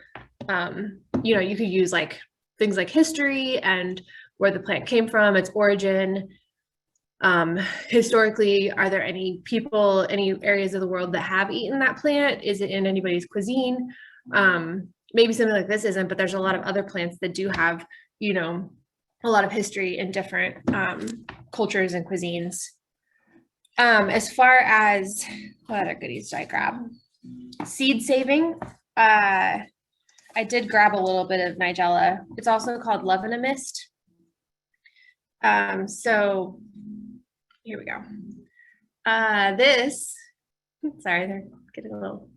you know, you could use like things like history and where the plant came from, its origin. Historically, are there any people, any areas of the world that have eaten that plant? Is it in anybody's cuisine? Maybe something like this isn't, but there's a lot of other plants that do have, you know, a lot of history in different cultures and cuisines. As far as what other goodies did I grab? Seed saving. I did grab a little bit of Nigella. It's also called Love in a Mist. So here we go. This, sorry, they're getting a little,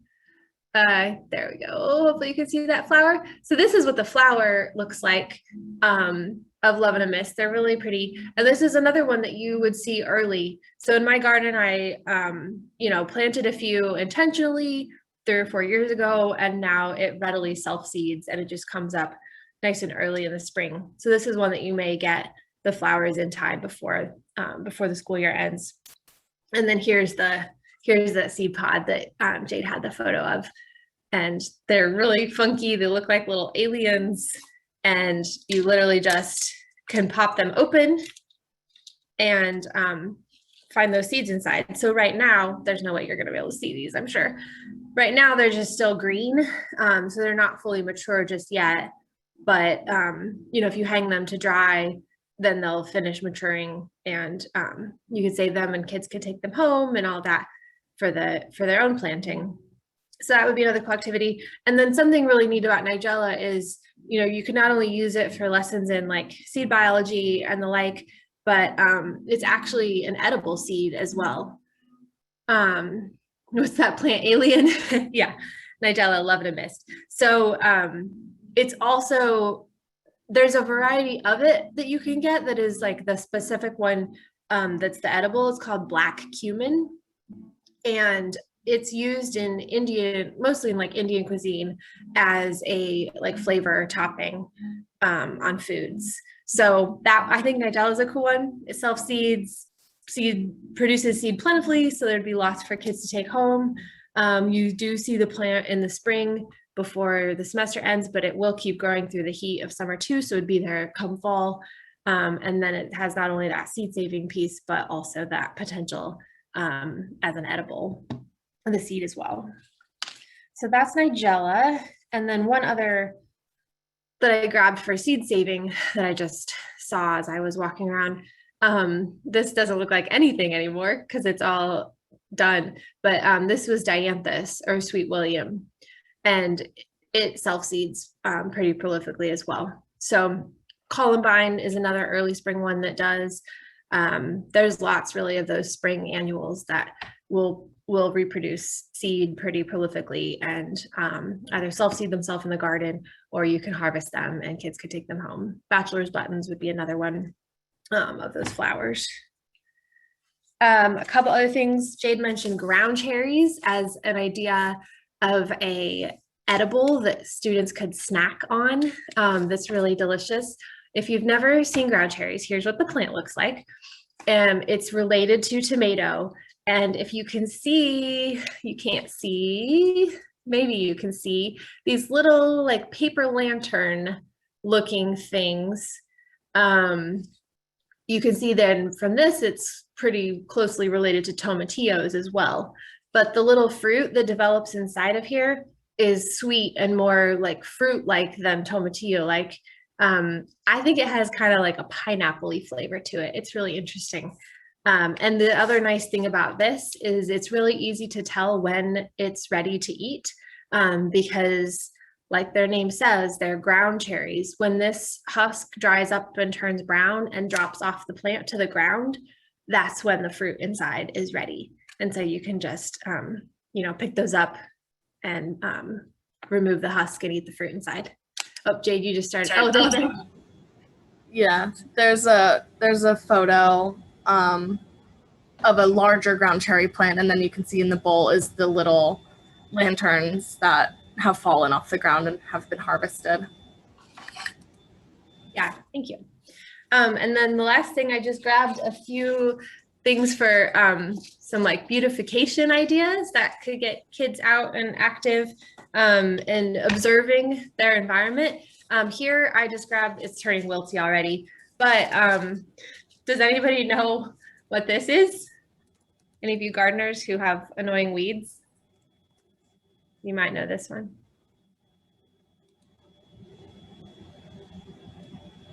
there we go. Hopefully you can see that flower. So this is what the flower looks like of Love in a Mist. They're really pretty. And this is another one that you would see early. So in my garden, I, you know, planted a few intentionally 3 or 4 years ago, and now it readily self-seeds and it just comes up nice and early in the spring. So this is one that you may get the flowers in time before the school year ends. And then here's that seed pod that Jade had the photo of, and they're really funky. They look like little aliens, and you literally just can pop them open and find those seeds inside. So right now, there's no way you're going to be able to see these, I'm sure. Right now, they're just still green, so they're not fully mature just yet. But you know, if you hang them to dry, then they'll finish maturing, and you could save them, and kids could take them home and all that for their own planting. So that would be another cool activity. And then something really neat about Nigella is, you know, you can not only use it for lessons in like seed biology and the like, but it's actually an edible seed as well. What's that plant? Alien? Yeah, Nigella, love and mist. So it's also, there's a variety of it that you can get that is like the specific one that's the edible. It's called black cumin. And it's used in Indian, mostly in like Indian cuisine, as a like flavor topping on foods. So that, I think Nigella is a cool one. It self-seeds, produces seed plentifully, so there'd be lots for kids to take home. You do see the plant in the spring before the semester ends, but it will keep growing through the heat of summer too, so it'd be there come fall. And then it has not only that seed saving piece, but also that potential as an edible, the seed as well. So that's Nigella. And then one other that I grabbed for seed saving that I just saw as I was walking around. This doesn't look like anything anymore because it's all done, but this was Dianthus or Sweet William, and it self-seeds pretty prolifically as well. So Columbine is another early spring one that does. There's lots really of those spring annuals that will reproduce seed pretty prolifically and either self-seed themselves in the garden, or you can harvest them and kids could take them home. Bachelor's buttons would be another one of those flowers. A couple other things, Jade mentioned ground cherries as an idea of a edible that students could snack on. That's really delicious. If you've never seen ground cherries, here's what the plant looks like. It's related to tomato. And if you can see, you can't see, maybe you can see these little like paper lantern looking things. You can see then from this, it's pretty closely related to tomatillos as well. But the little fruit that develops inside of here is sweet and more like fruit-like than tomatillo-like. I think it has kind of like a pineapple-y flavor to it. It's really interesting. And the other nice thing about this is it's really easy to tell when it's ready to eat because like their name says, they're ground cherries. When this husk dries up and turns brown and drops off the plant to the ground, that's when the fruit inside is ready. And so you can just, you know, pick those up and remove the husk and eat the fruit inside. Oh, Jade, you just started. Oh, David. Yeah, there's a photo of a larger ground cherry plant, and then you can see in the bowl is the little lanterns that have fallen off the ground and have been harvested. Yeah, thank you. And then the last thing, I just grabbed a few things for some like beautification ideas that could get kids out and active and observing their environment. Here I just grabbed, it's turning wilty already, but does anybody know what this is? Any of you gardeners who have annoying weeds? You might know this one.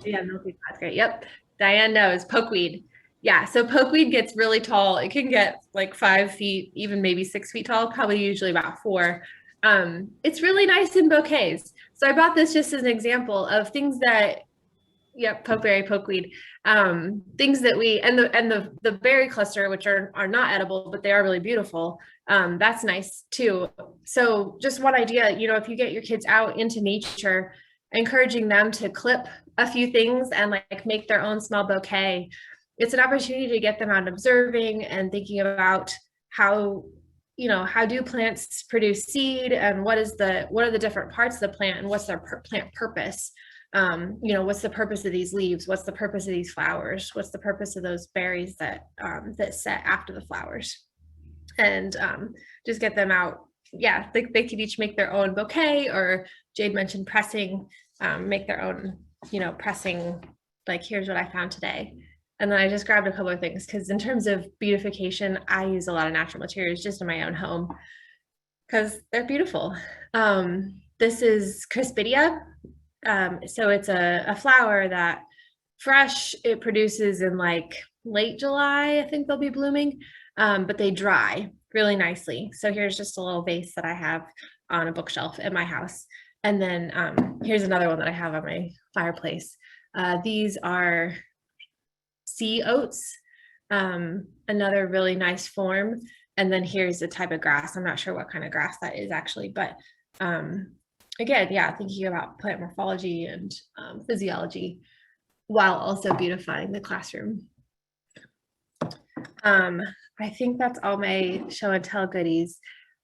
Yeah, milkweed, that's great. Yep, Diane knows, pokeweed. Yeah, so pokeweed gets really tall. It can get like 5 feet, even maybe 6 feet tall, probably usually about 4. It's really nice in bouquets. So I brought this just as an example of things that, yep, pokeberry, pokeweed, things that we, and the berry cluster, which are not edible, but they are really beautiful. That's nice too. So just one idea, you know, if you get your kids out into nature, encouraging them to clip a few things and like make their own small bouquet. It's an opportunity to get them out observing and thinking about how, you know, how do plants produce seed and what are the different parts of the plant and what's their plant purpose? You know, what's the purpose of these leaves? What's the purpose of these flowers? What's the purpose of those berries that set after the flowers? And just get them out. Yeah, they could each make their own bouquet, or Jade mentioned pressing, make their own, you know, pressing, like here's what I found today. And then I just grabbed a couple of things because in terms of beautification, I use a lot of natural materials just in my own home because they're beautiful. This is Crispidia. So it's a flower that fresh, it produces in like late July, I think they'll be blooming, but they dry really nicely. So here's just a little vase that I have on a bookshelf at my house. And then here's another one that I have on my fireplace. These are sea oats, another really nice form. And then here's a type of grass. I'm not sure what kind of grass that is actually, but again, yeah, thinking about plant morphology and physiology while also beautifying the classroom. I think that's all my show and tell goodies,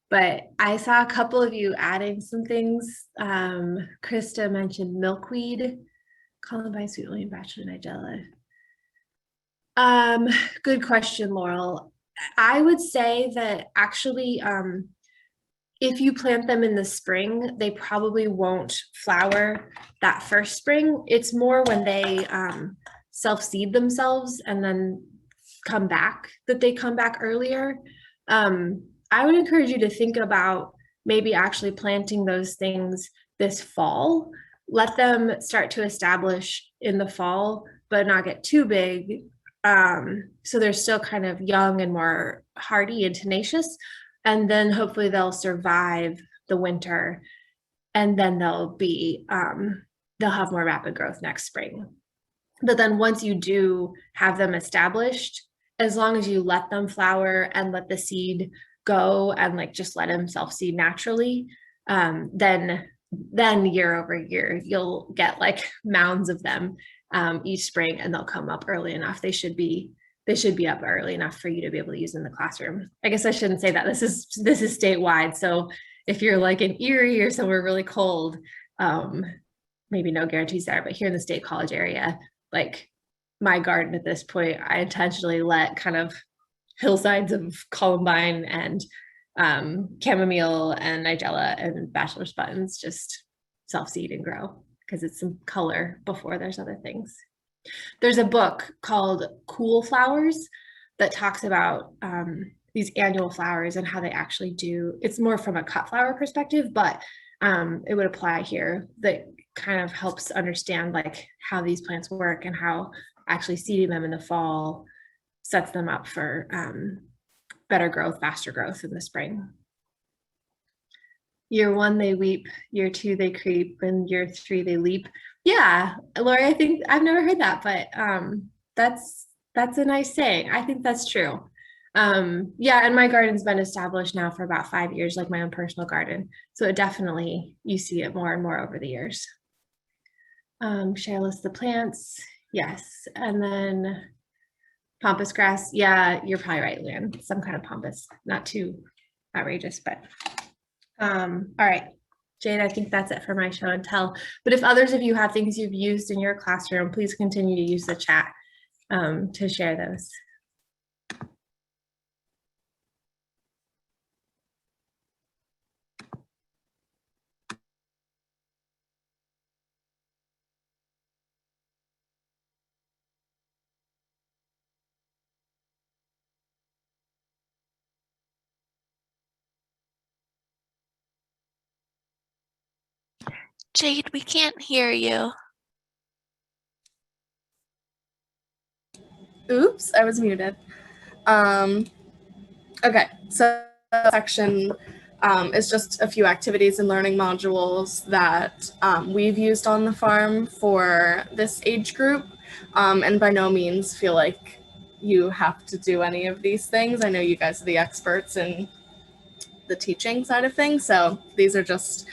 but I saw a couple of you adding some things. Krista mentioned milkweed, Columbine, sweet William, Bachelor, Nigella. Good question, Laurel. I would say that actually, if you plant them in the spring, they probably won't flower that first spring. It's more when they self-seed themselves and then come back that they come back earlier. I would encourage you to think about maybe actually planting those things this fall. Let them start to establish in the fall, but not get too big. So they're still kind of young and more hardy and tenacious. And then hopefully they'll survive the winter, and then they'll have more rapid growth next spring. But then once you do have them established, as long as you let them flower and let the seed go and like just let them self-seed naturally, then year over year, you'll get like mounds of them each spring, and they'll come up early enough. They should be up early enough for you to be able to use in the classroom. I guess I shouldn't say that. This is statewide. So if you're like in Erie or somewhere really cold, maybe no guarantees there, but here in the State College area, like my garden at this point, I intentionally let kind of hillsides of Columbine and chamomile and nigella and bachelor's buttons just self-seed and grow because it's some color before there's other things. There's a book called Cool Flowers that talks about these annual flowers and how they actually do. It's more from a cut flower perspective, but it would apply here. That kind of helps understand like how these plants work and how actually seeding them in the fall sets them up for better growth, faster growth in the spring. Year 1, they weep. Year 2, they creep. And year 3, they leap. Yeah, Lori, I think I've never heard that, but that's a nice saying. I think that's true. Yeah, and my garden's been established now for about 5 years, like my own personal garden. So it definitely, you see it more and more over the years. Share-less the plants, yes. And then pampas grass, yeah, you're probably right, Luann. Some kind of pampas, not too outrageous, but all right. Jade, I think that's it for my show and tell. But if others of you have things you've used in your classroom, please continue to use the chat to share those. Jade, we can't hear you. Oops, I was muted. Okay, so section is just a few activities and learning modules that we've used on the farm for this age group, and by no means feel like you have to do any of these things. I know you guys are the experts in the teaching side of things, so these are just,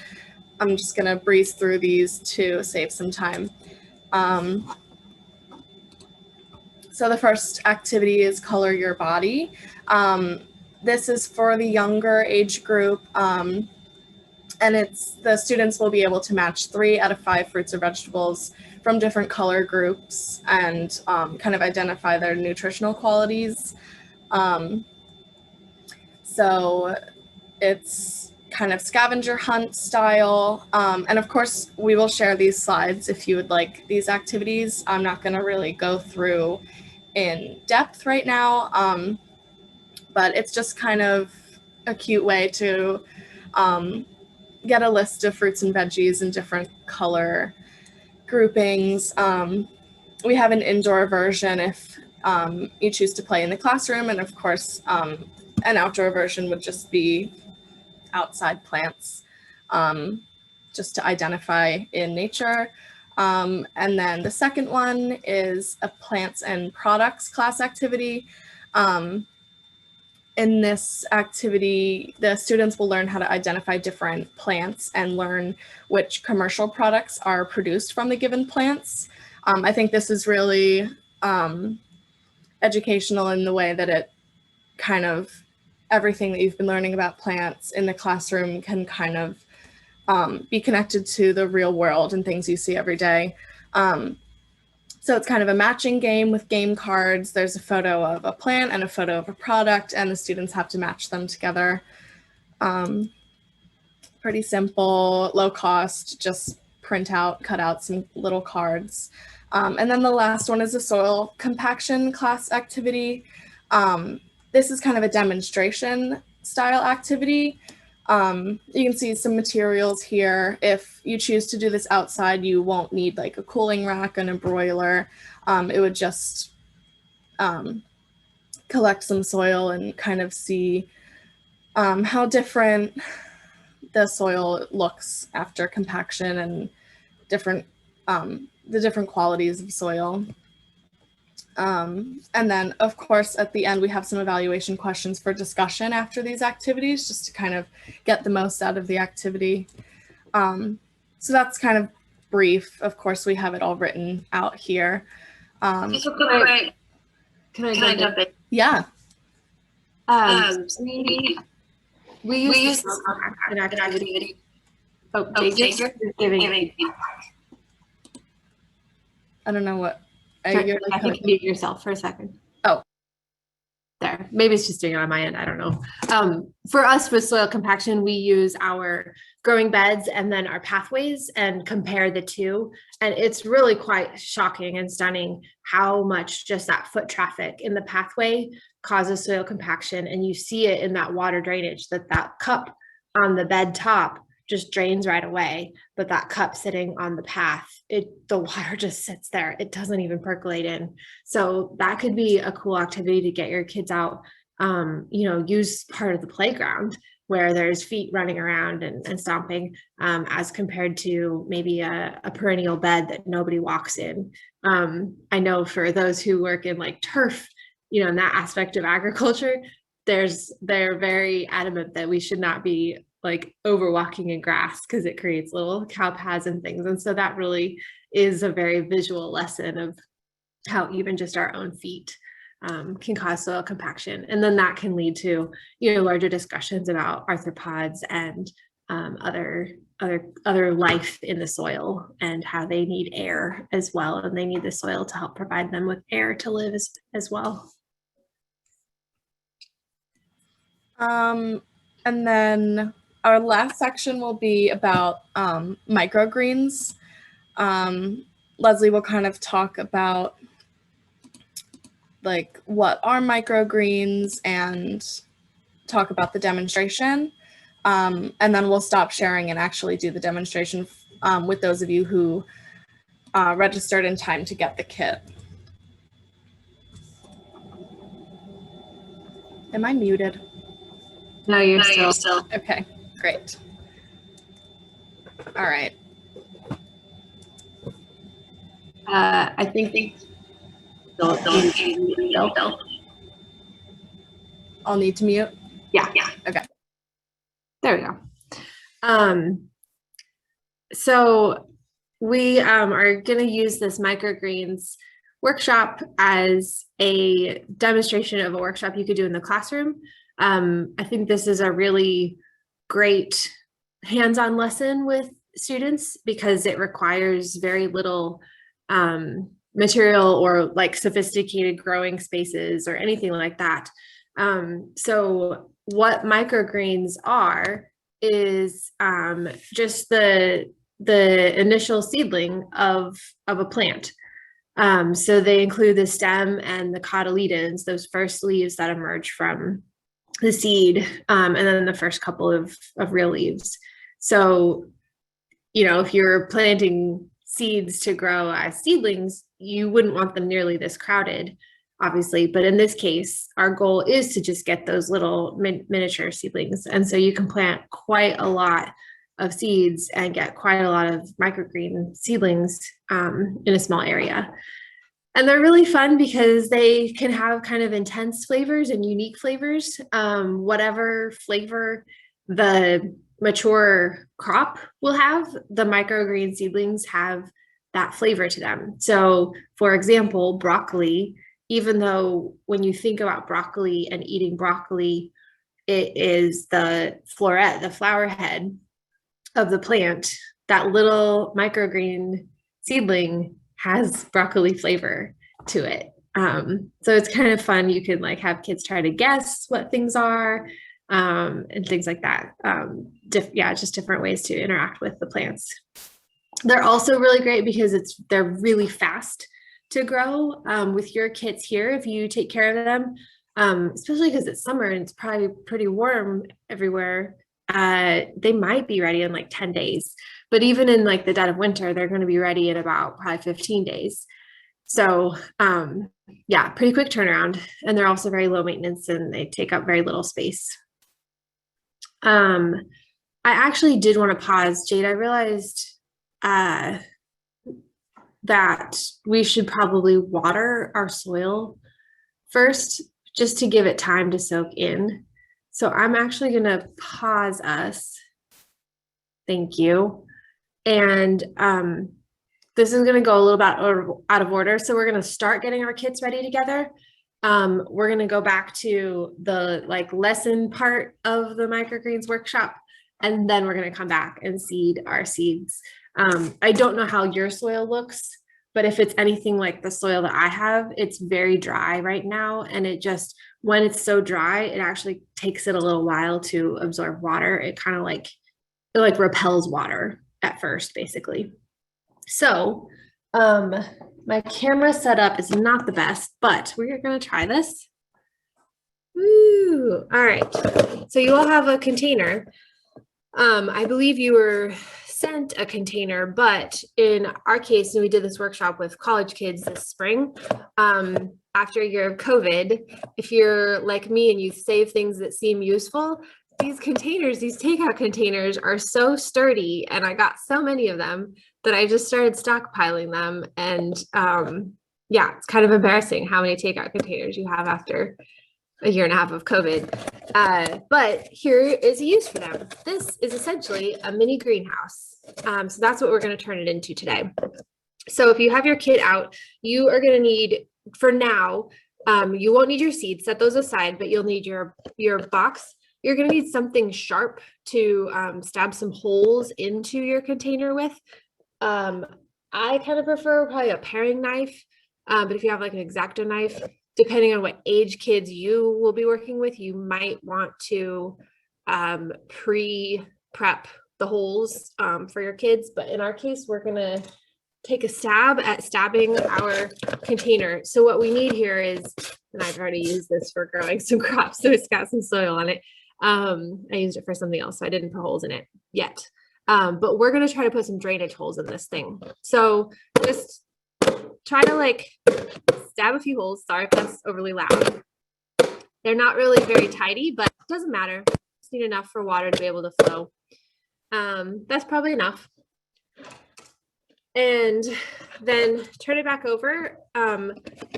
I'm just gonna breeze through these to save some time. So the first activity is color your body. This is for the younger age group, and the students will be able to match 3 out of 5 fruits or vegetables from different color groups and kind of identify their nutritional qualities. So it's kind of scavenger hunt style. And of course, we will share these slides if you would like these activities. I'm not going to really go through in depth right now, but it's just kind of a cute way to get a list of fruits and veggies in different color groupings. We have an indoor version if you choose to play in the classroom, and of course, an outdoor version would just be outside plants, just to identify in nature. And then the second one is a plants and products class activity. In this activity, the students will learn how to identify different plants and learn which commercial products are produced from the given plants. I think this is really educational in the way that it kind of, everything that you've been learning about plants in the classroom can kind of be connected to the real world and things you see every day. So it's kind of a matching game with game cards. There's a photo of a plant and a photo of a product, and the students have to match them together. Pretty simple, low cost, just print out, cut out some little cards. And then the last one is a soil compaction class activity. This is kind of a demonstration style activity. You can see some materials here. If you choose to do this outside, you won't need like a cooling rack and a broiler. It would just collect some soil and kind of see how different the soil looks after compaction and different the different qualities of soil. And then, of course, at the end, we have some evaluation questions for discussion after these activities, just to kind of get the most out of the activity. So that's kind of brief. Of course, we have it all written out here. Can I jump in? Yeah. We use this an activity. Oh, Jake is giving. I don't know what. I think you mute yourself for a second. Oh. There. Maybe it's just doing it on my end. I don't know. For us with soil compaction, we use our growing beds and then our pathways and compare the two. And it's really quite shocking and stunning how much just that foot traffic in the pathway causes soil compaction. And you see it in that water drainage, that cup on the bed top just drains right away, but that cup sitting on the path, the water just sits there. It doesn't even percolate in. So that could be a cool activity to get your kids out, use part of the playground where there's feet running around and stomping, as compared to maybe a perennial bed that nobody walks in. I know for those who work in like turf, in that aspect of agriculture, they're very adamant that we should not be like overwalking in grass because it creates little cow paths and things. And so that really is a very visual lesson of how even just our own feet can cause soil compaction. And then that can lead to, larger discussions about arthropods and other life in the soil and how they need air as well. And they need the soil to help provide them with air to live as well. And then our last section will be about microgreens. Leslie will kind of talk about like what are microgreens and talk about the demonstration. And then we'll stop sharing and actually do the demonstration with those of you who registered in time to get the kit. Am I muted? No, you're still. Okay, great. All right. I think I'll need to mute. Yeah. Okay. There we go. So we are going to use this microgreens workshop as a demonstration of a workshop you could do in the classroom. I think this is a really great hands-on lesson with students because it requires very little material or like sophisticated growing spaces or anything like that. So what microgreens are is just the initial seedling of a plant. So they include the stem and the cotyledons, those first leaves that emerge from the seed, and then the first couple of real leaves. So, if you're planting seeds to grow as seedlings, you wouldn't want them nearly this crowded, obviously. But in this case, our goal is to just get those little miniature seedlings. And so you can plant quite a lot of seeds and get quite a lot of microgreen seedlings in a small area. And they're really fun because they can have kind of intense flavors and unique flavors. Whatever flavor the mature crop will have, the microgreen seedlings have that flavor to them. So, for example, broccoli, even though when you think about broccoli and eating broccoli, it is the floret, the flower head of the plant, that little microgreen seedling has broccoli flavor to it. So it's kind of fun. You can like have kids try to guess what things are, and things like that. Just different ways to interact with the plants. They're also really great because they're really fast to grow. With your kits here, if you take care of them, especially because it's summer and it's probably pretty warm everywhere, they might be ready in like 10 days. But even in like the dead of winter, they're going to be ready in about probably 15 days. So pretty quick turnaround. And they're also very low maintenance and they take up very little space. I actually did want to pause, Jade. I realized that we should probably water our soil first, just to give it time to soak in. So I'm actually going to pause us. Thank you. And this is going to go a little bit out of order. So we're going to start getting our kits ready together. We're going to go back to the lesson part of the microgreens workshop, and then we're going to come back and seed our seeds. I don't know how your soil looks, but if it's anything like the soil that I have, it's very dry right now. And when it's so dry, it actually takes it a little while to absorb water. It kind of repels water at first, basically. So my camera setup is not the best, but we're going to try this. Woo! All right. So you all have a container. I believe you were sent a container, but in our case, and we did this workshop with college kids this spring, after a year of COVID, if you're like me and you save things that seem useful, these takeout containers are so sturdy, and I got so many of them that I just started stockpiling them. And it's kind of embarrassing how many takeout containers you have after a year and a half of COVID. But here is a use for them. This is essentially a mini greenhouse. So that's what we're going to turn it into today. So if you have your kit out, you are going to need, for now, you won't need your seeds, set those aside, but you'll need your box. You're going to need something sharp to stab some holes into your container with. I kind of prefer probably a paring knife, but if you have like an X-Acto knife, depending on what age kids you will be working with, you might want to pre-prep the holes for your kids. But in our case, we're going to take a stab at stabbing our container. So what we need here is, and I've already used this for growing some crops, so it's got some soil on it. I used it for something else, so I didn't put holes in it yet. But we're going to try to put some drainage holes in this thing. So just try to stab a few holes. Sorry if that's overly loud. They're not really very tidy, but it doesn't matter. Just need enough for water to be able to flow. That's probably enough. And then turn it back over.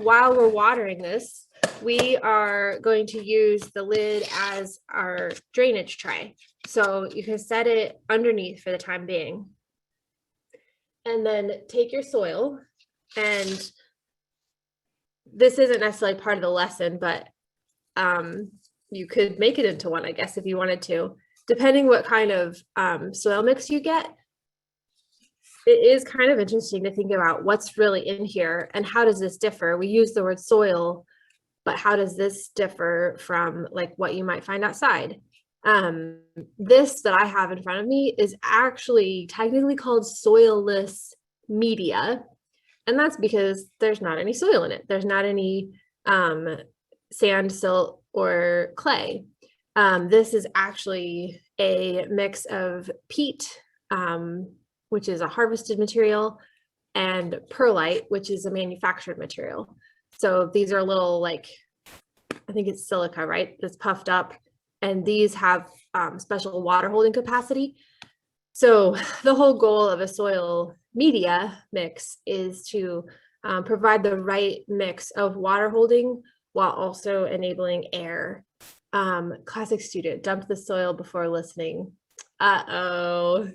While we're watering this, we are going to use the lid as our drainage tray. So you can set it underneath for the time being. And then take your soil, and this isn't necessarily part of the lesson, but you could make it into one, I guess, if you wanted to, depending what kind of soil mix you get. It is kind of interesting to think about what's really in here and how does this differ. We use the word soil, but how does this differ from what you might find outside? This that I have in front of me is actually technically called Soilless Media. And that's because there's not any soil in it. There's not any sand, silt, or clay. This is actually a mix of peat, which is a harvested material, and perlite, which is a manufactured material. So these are little, like, I think it's silica, right? That's puffed up. And these have special water holding capacity. So the whole goal of a soil media mix is to provide the right mix of water holding while also enabling air. Classic student, dumped the soil before listening. Uh-oh.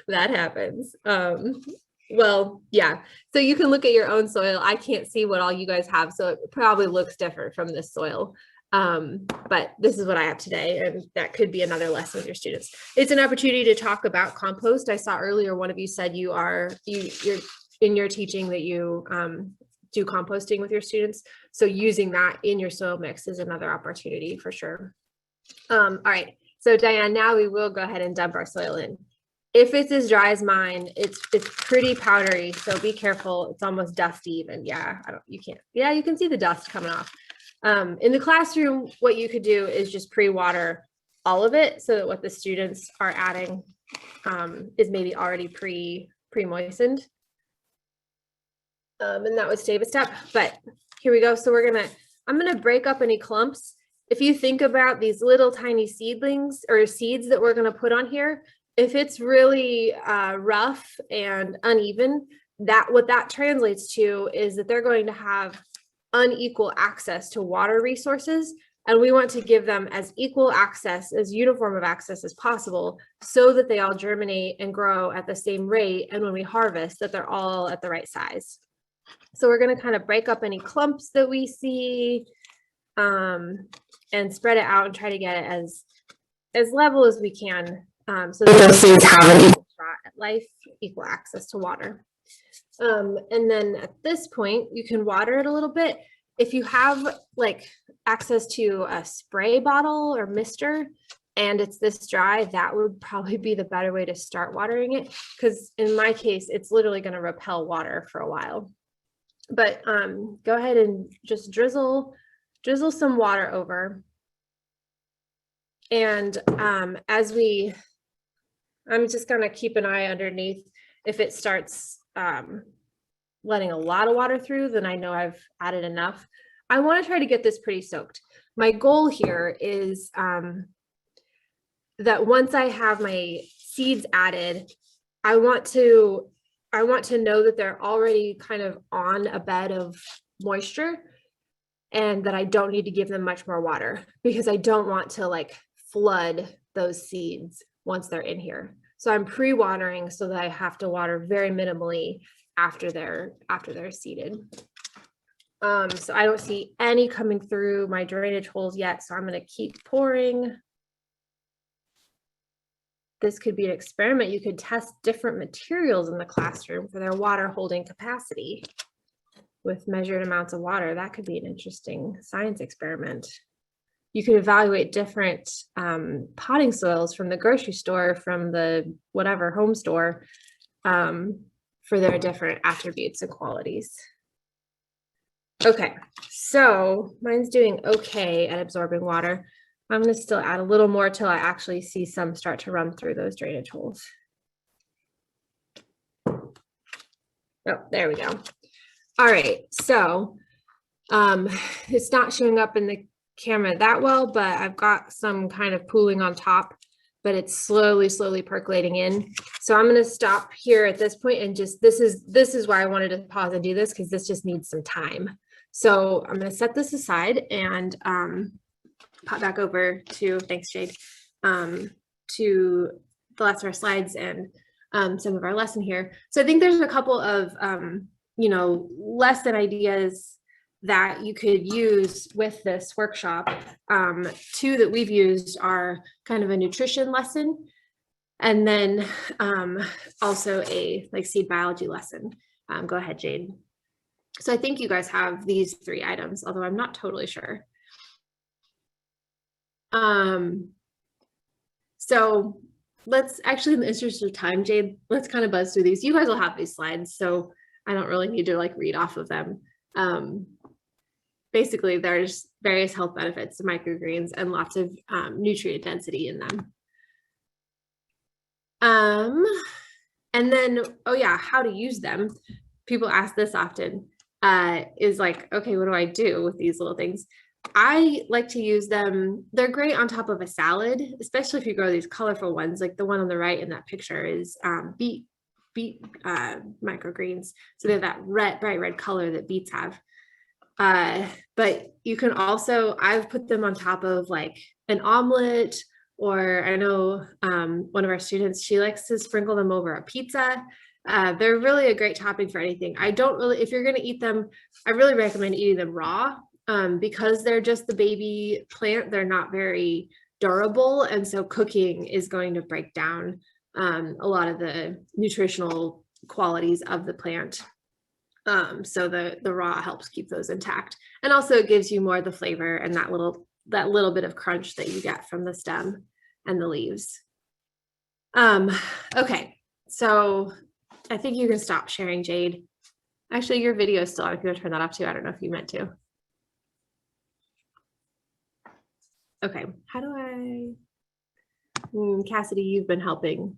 That happens. Well, yeah. So you can look at your own soil. I can't see what all you guys have, so it probably looks different from this soil. But this is what I have today, and that could be another lesson with your students. It's an opportunity to talk about compost. I saw earlier one of you said you're in your teaching that you do composting with your students. So using that in your soil mix is another opportunity for sure. All right. So Diane, now we will go ahead and dump our soil in. If it's as dry as mine, it's pretty powdery, so be careful. It's almost dusty even. Yeah, you can see the dust coming off. In the classroom, what you could do is just pre-water all of it so that what the students are adding is maybe already pre-moistened. And that would save a step, but here we go. So I'm gonna break up any clumps. If you think about these little tiny seedlings or seeds that we're gonna put on here, if it's really rough and uneven, what that translates to is that they're going to have unequal access to water resources. And we want to give them as equal access, as uniform of access as possible, so that they all germinate and grow at the same rate. And when we harvest, that they're all at the right size. So we're going to kind of break up any clumps that we see and spread it out and try to get it as level as we can. So that those seeds have an equal shot at life, equal access to water. And then at this point, you can water it a little bit. If you have like access to a spray bottle or mister and it's this dry, that would probably be the better way to start watering it. Because in my case, it's literally going to repel water for a while. But go ahead and just drizzle some water over. And I'm just going to keep an eye underneath. If it starts letting a lot of water through, then I know I've added enough. I want to try to get this pretty soaked. My goal here is that once I have my seeds added, I want to know that they're already kind of on a bed of moisture and that I don't need to give them much more water because I don't want to like flood those seeds once they're in here. So I'm pre-watering so that I have to water very minimally after they're seeded. So I don't see any coming through my drainage holes yet, so I'm going to keep pouring. This could be an experiment. You could test different materials in the classroom for their water holding capacity with measured amounts of water. That could be an interesting science experiment. You could evaluate different potting soils from the grocery store, from the whatever home store, for their different attributes and qualities. Okay, so mine's doing okay at absorbing water. I'm going to still add a little more till I actually see some start to run through those drainage holes. Oh, there we go. All right, so it's not showing up in the camera that well, but I've got some kind of pooling on top, but it's slowly percolating in. So I'm going to stop here at this point and just, this is why I wanted to pause and do this, because this just needs some time. So I'm going to set this aside and pop back over to, thanks Jade, to the last of our slides and some of our lesson here. So I think there's a couple of, lesson ideas that you could use with this workshop. Two that we've used are kind of a nutrition lesson and then also a seed biology lesson. Go ahead, Jade. So I think you guys have these 3 items, although I'm not totally sure. So let's actually, in the interest of time, Jade, let's kind of buzz through these. You guys will have these slides, so I don't really need to like read off of them. Basically, there's various health benefits to microgreens and lots of nutrient density in them. And then, oh yeah, how to use them. People ask this often, is like, okay, what do I do with these little things? I like to use them. They're great on top of a salad, especially if you grow these colorful ones, like the one on the right in that picture is beet microgreens. So they have that bright red color that beets have. But you can also, I've put them on top of like an omelet, or I know one of our students, she likes to sprinkle them over a pizza. They're really a great topping for anything. I don't really, if you're going to eat them, I really recommend eating them raw because they're just the baby plant. They're not very durable. And so cooking is going to break down a lot of the nutritional qualities of the plant. So the raw helps keep those intact. And also it gives you more of the flavor and that little bit of crunch that you get from the stem and the leaves. Okay, so I think you can stop sharing, Jade. Actually, your video is still on. If you want to turn that off too, I don't know if you meant to. Okay, how do I? Cassidy, you've been helping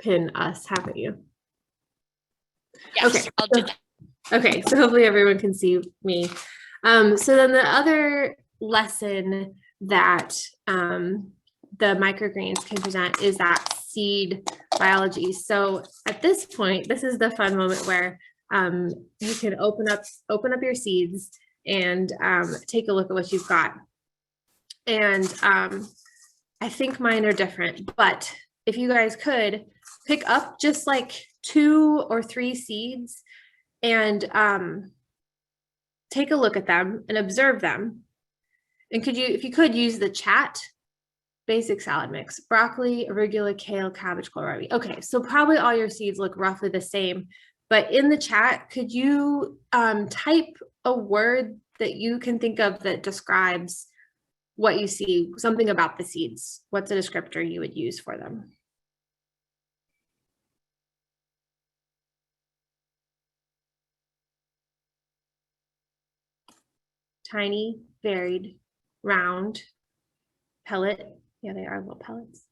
pin us, haven't you? Yes, okay, I'll do that. Okay, so hopefully everyone can see me. So then the other lesson that the microgreens can present is that seed biology. So at this point, this is the fun moment where you can open up your seeds and take a look at what you've got. And I think mine are different, but if you guys could pick up just like 2 or 3 seeds and take a look at them and observe them. And could you, if you could, use the chat, basic salad mix, broccoli, arugula, kale, cabbage, kohlrabi. Okay, so probably all your seeds look roughly the same, but in the chat, could you type a word that you can think of that describes what you see, something about the seeds? What's a descriptor you would use for them? Tiny, varied, round, pellet. Yeah, they are little pellets.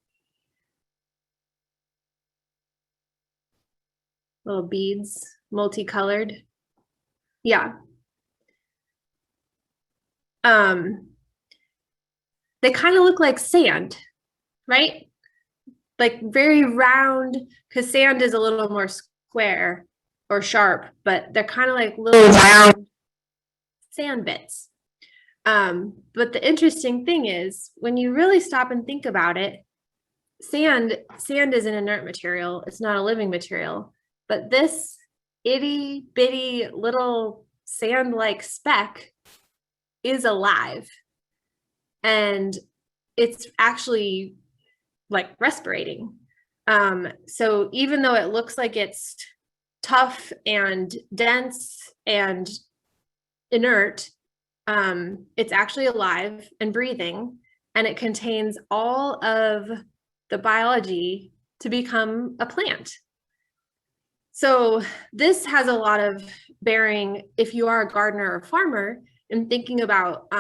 Little beads, multicolored. Yeah. They kind of look like sand, right? Like very round, because sand is a little more square or sharp, but they're kind of like little round sand bits. But the interesting thing is when you really stop and think about it, sand is an inert material. It's not a living material, but this itty bitty little sand-like speck is alive. And it's actually like respirating. So even though it looks like it's tough and dense and inert, it's actually alive and breathing, and it contains all of the biology to become a plant. So this has a lot of bearing if you are a gardener or farmer and thinking about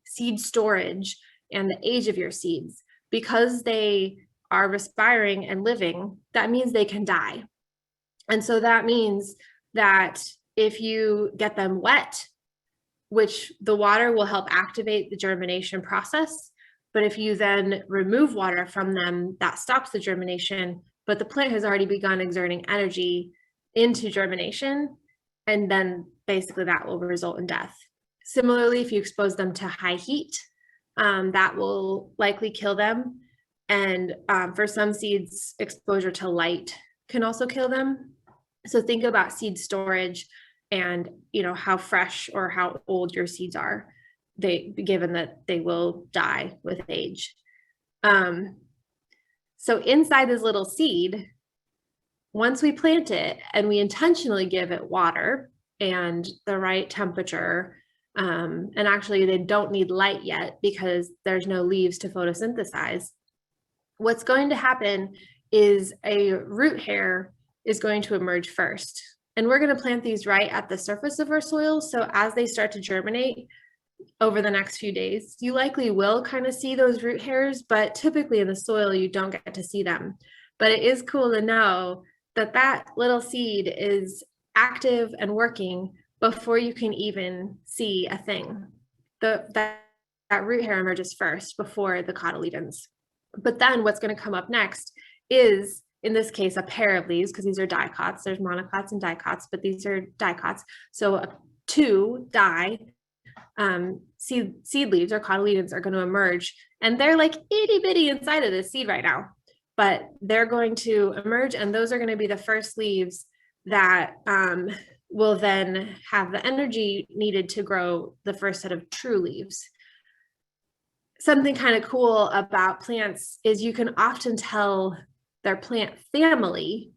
seed storage and the age of your seeds. Because they are respiring and living, that means they can die. And so that means that if you get them wet, which the water will help activate the germination process, but if you then remove water from them, that stops the germination, but the plant has already begun exerting energy into germination, and then basically that will result in death. Similarly, if you expose them to high heat, that will likely kill them. And for some seeds, exposure to light can also kill them. So think about seed storage and how fresh or how old your seeds are, given that they will die with age. So inside this little seed, once we plant it and we intentionally give it water and the right temperature, and actually they don't need light yet because there's no leaves to photosynthesize. what's going to happen is a root hair is going to emerge first. And we're going to plant these right at the surface of our soil. So as they start to germinate over the next few days, you likely will kind of see those root hairs, but typically in the soil, you don't get to see them. But it is cool to know that that little seed is active and working before you can even see a thing. That root hair emerges first before the cotyledons. But then what's going to come up next is, in this case, a pair of leaves, because these are dicots. There's monocots and dicots, but these are dicots. So two seed leaves or cotyledons are going to emerge, and they're like itty bitty inside of this seed right now, but they're going to emerge, and those are going to be the first leaves that will then have the energy needed to grow the first set of true leaves. Something kind of cool about plants is you can often tell their plant family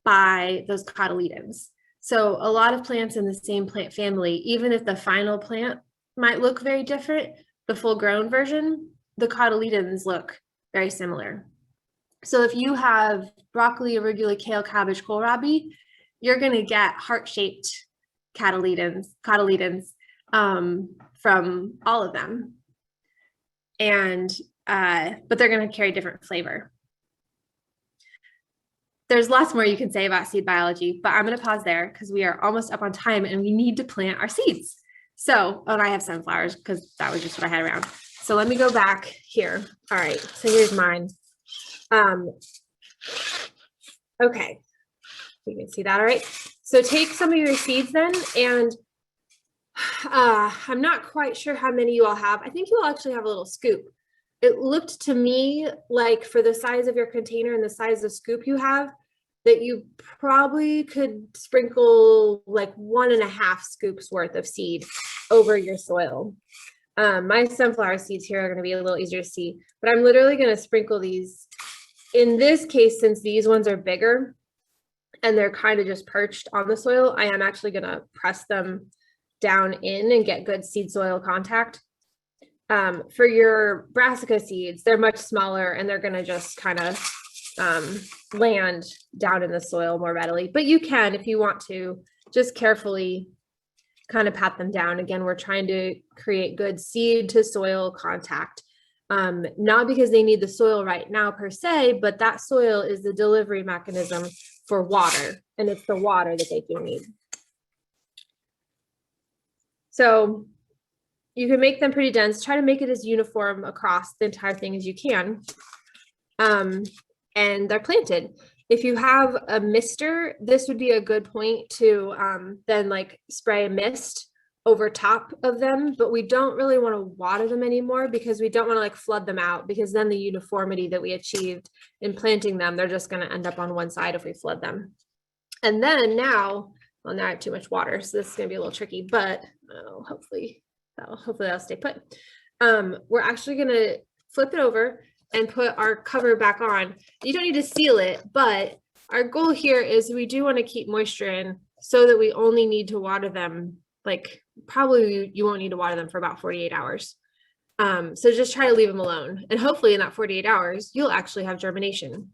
by those cotyledons. So a lot of plants in the same plant family, even if the final plant might look very different, the full grown version, the cotyledons look very similar. So if you have broccoli, arugula, kale, cabbage, kohlrabi, you're going to get heart-shaped cotyledons from all of them. And but they're going to carry different flavor. There's lots more you can say about seed biology, but I'm going to pause there because we are almost up on time and we need to plant our seeds. So, and I have sunflowers because that was just what I had around. So let me go back here. All right, so here's mine. Okay, you can see that. All right, so take some of your seeds then, and I'm not quite sure how many you all have. I think you all actually have a little scoop. It looked to me like for the size of your container and the size of scoop you have, that you probably could sprinkle like 1.5 scoops worth of seed over your soil. My sunflower seeds here are going to be a little easier to see, but I'm literally going to sprinkle these. In this case, since these ones are bigger and they're kind of just perched on the soil, I am actually going to press them down in and get good seed soil contact. For your brassica seeds, they're much smaller and they're going to just kind of land down in the soil more readily. But you can, if you want to, just carefully kind of pat them down. Again, we're trying to create good seed to soil contact. Not because they need the soil right now per se, but that soil is the delivery mechanism for water, and it's the water that they do need. So you can make them pretty dense. Try to make it as uniform across the entire thing as you can. And they're planted. If you have a mister, this would be a good point to then like spray a mist over top of them, but we don't really want to water them anymore because we don't want to like flood them out, because then the uniformity that we achieved in planting them, they're just going to end up on one side if we flood them. And then now I have too much water, so this is going to be a little tricky, but hopefully that'll stay put. We're actually going to flip it over and put our cover back on. You don't need to seal it, but our goal here is we do want to keep moisture in so that we only need to water them, like probably you won't need to water them for about 48 hours. So just try to leave them alone. And hopefully in that 48 hours, you'll actually have germination.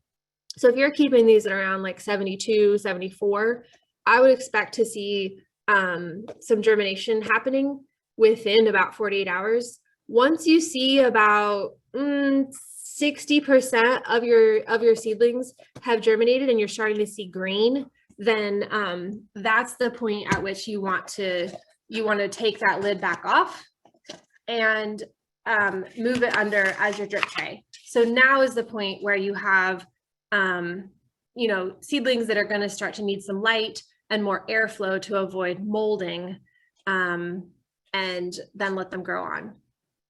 So if you're keeping these at around like 72, 74, I would expect to see some germination happening within about 48 hours. Once you see about 60% of your seedlings have germinated and you're starting to see green, then that's the point at which you want to take that lid back off and move it under as your drip tray. So now is the point where you have seedlings that are going to start to need some light and more airflow to avoid molding, and then let them grow on.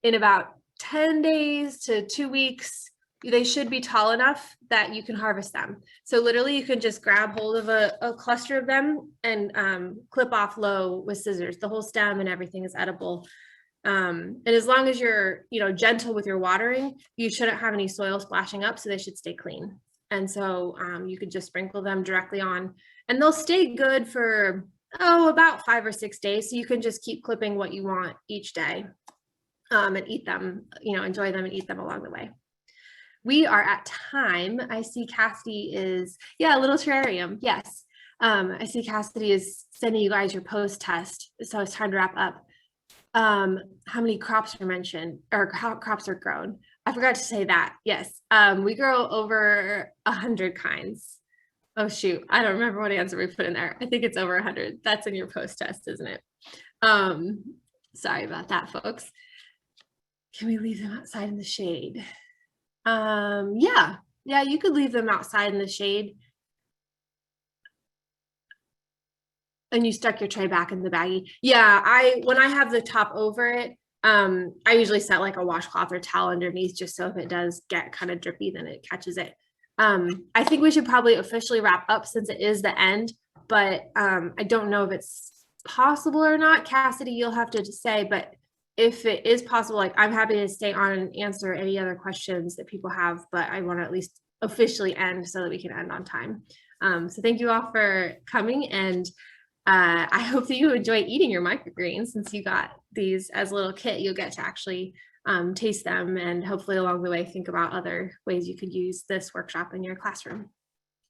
In about 10 days to 2 weeks, they should be tall enough that you can harvest them. So literally you can just grab hold of a cluster of them and clip off low with scissors. The whole stem and everything is edible. And as long as you're gentle with your watering, you shouldn't have any soil splashing up, so they should stay clean. And so you could just sprinkle them directly on, and they'll stay good for about 5 or 6 days. So you can just keep clipping what you want each day and eat them, enjoy them and eat them along the way. we are at time. I see Cassidy is, yeah, a little terrarium. Yes. I see Cassidy is sending you guys your post test. So it's time to wrap up. How many crops are mentioned or how crops are grown? I forgot to say that. Yes. We grow over 100 kinds. Oh shoot. I don't remember what answer we put in there. I think it's over 100. That's in your post test, isn't it? Sorry about that, folks. Can we leave them outside in the shade? Yeah, you could leave them outside in the shade. And you stuck your tray back in the baggie. Yeah, when I have the top over it, I usually set like a washcloth or towel underneath just so if it does get kind of drippy, then it catches it. I think we should probably officially wrap up since it is the end, but I don't know if it's possible or not. Cassidy, you'll have to say, but if it is possible, like I'm happy to stay on and answer any other questions that people have, but I want to at least officially end so that we can end on time. So thank you all for coming, and I hope that you enjoy eating your microgreens. Since you got these as a little kit, you'll get to actually taste them and hopefully along the way think about other ways you could use this workshop in your classroom.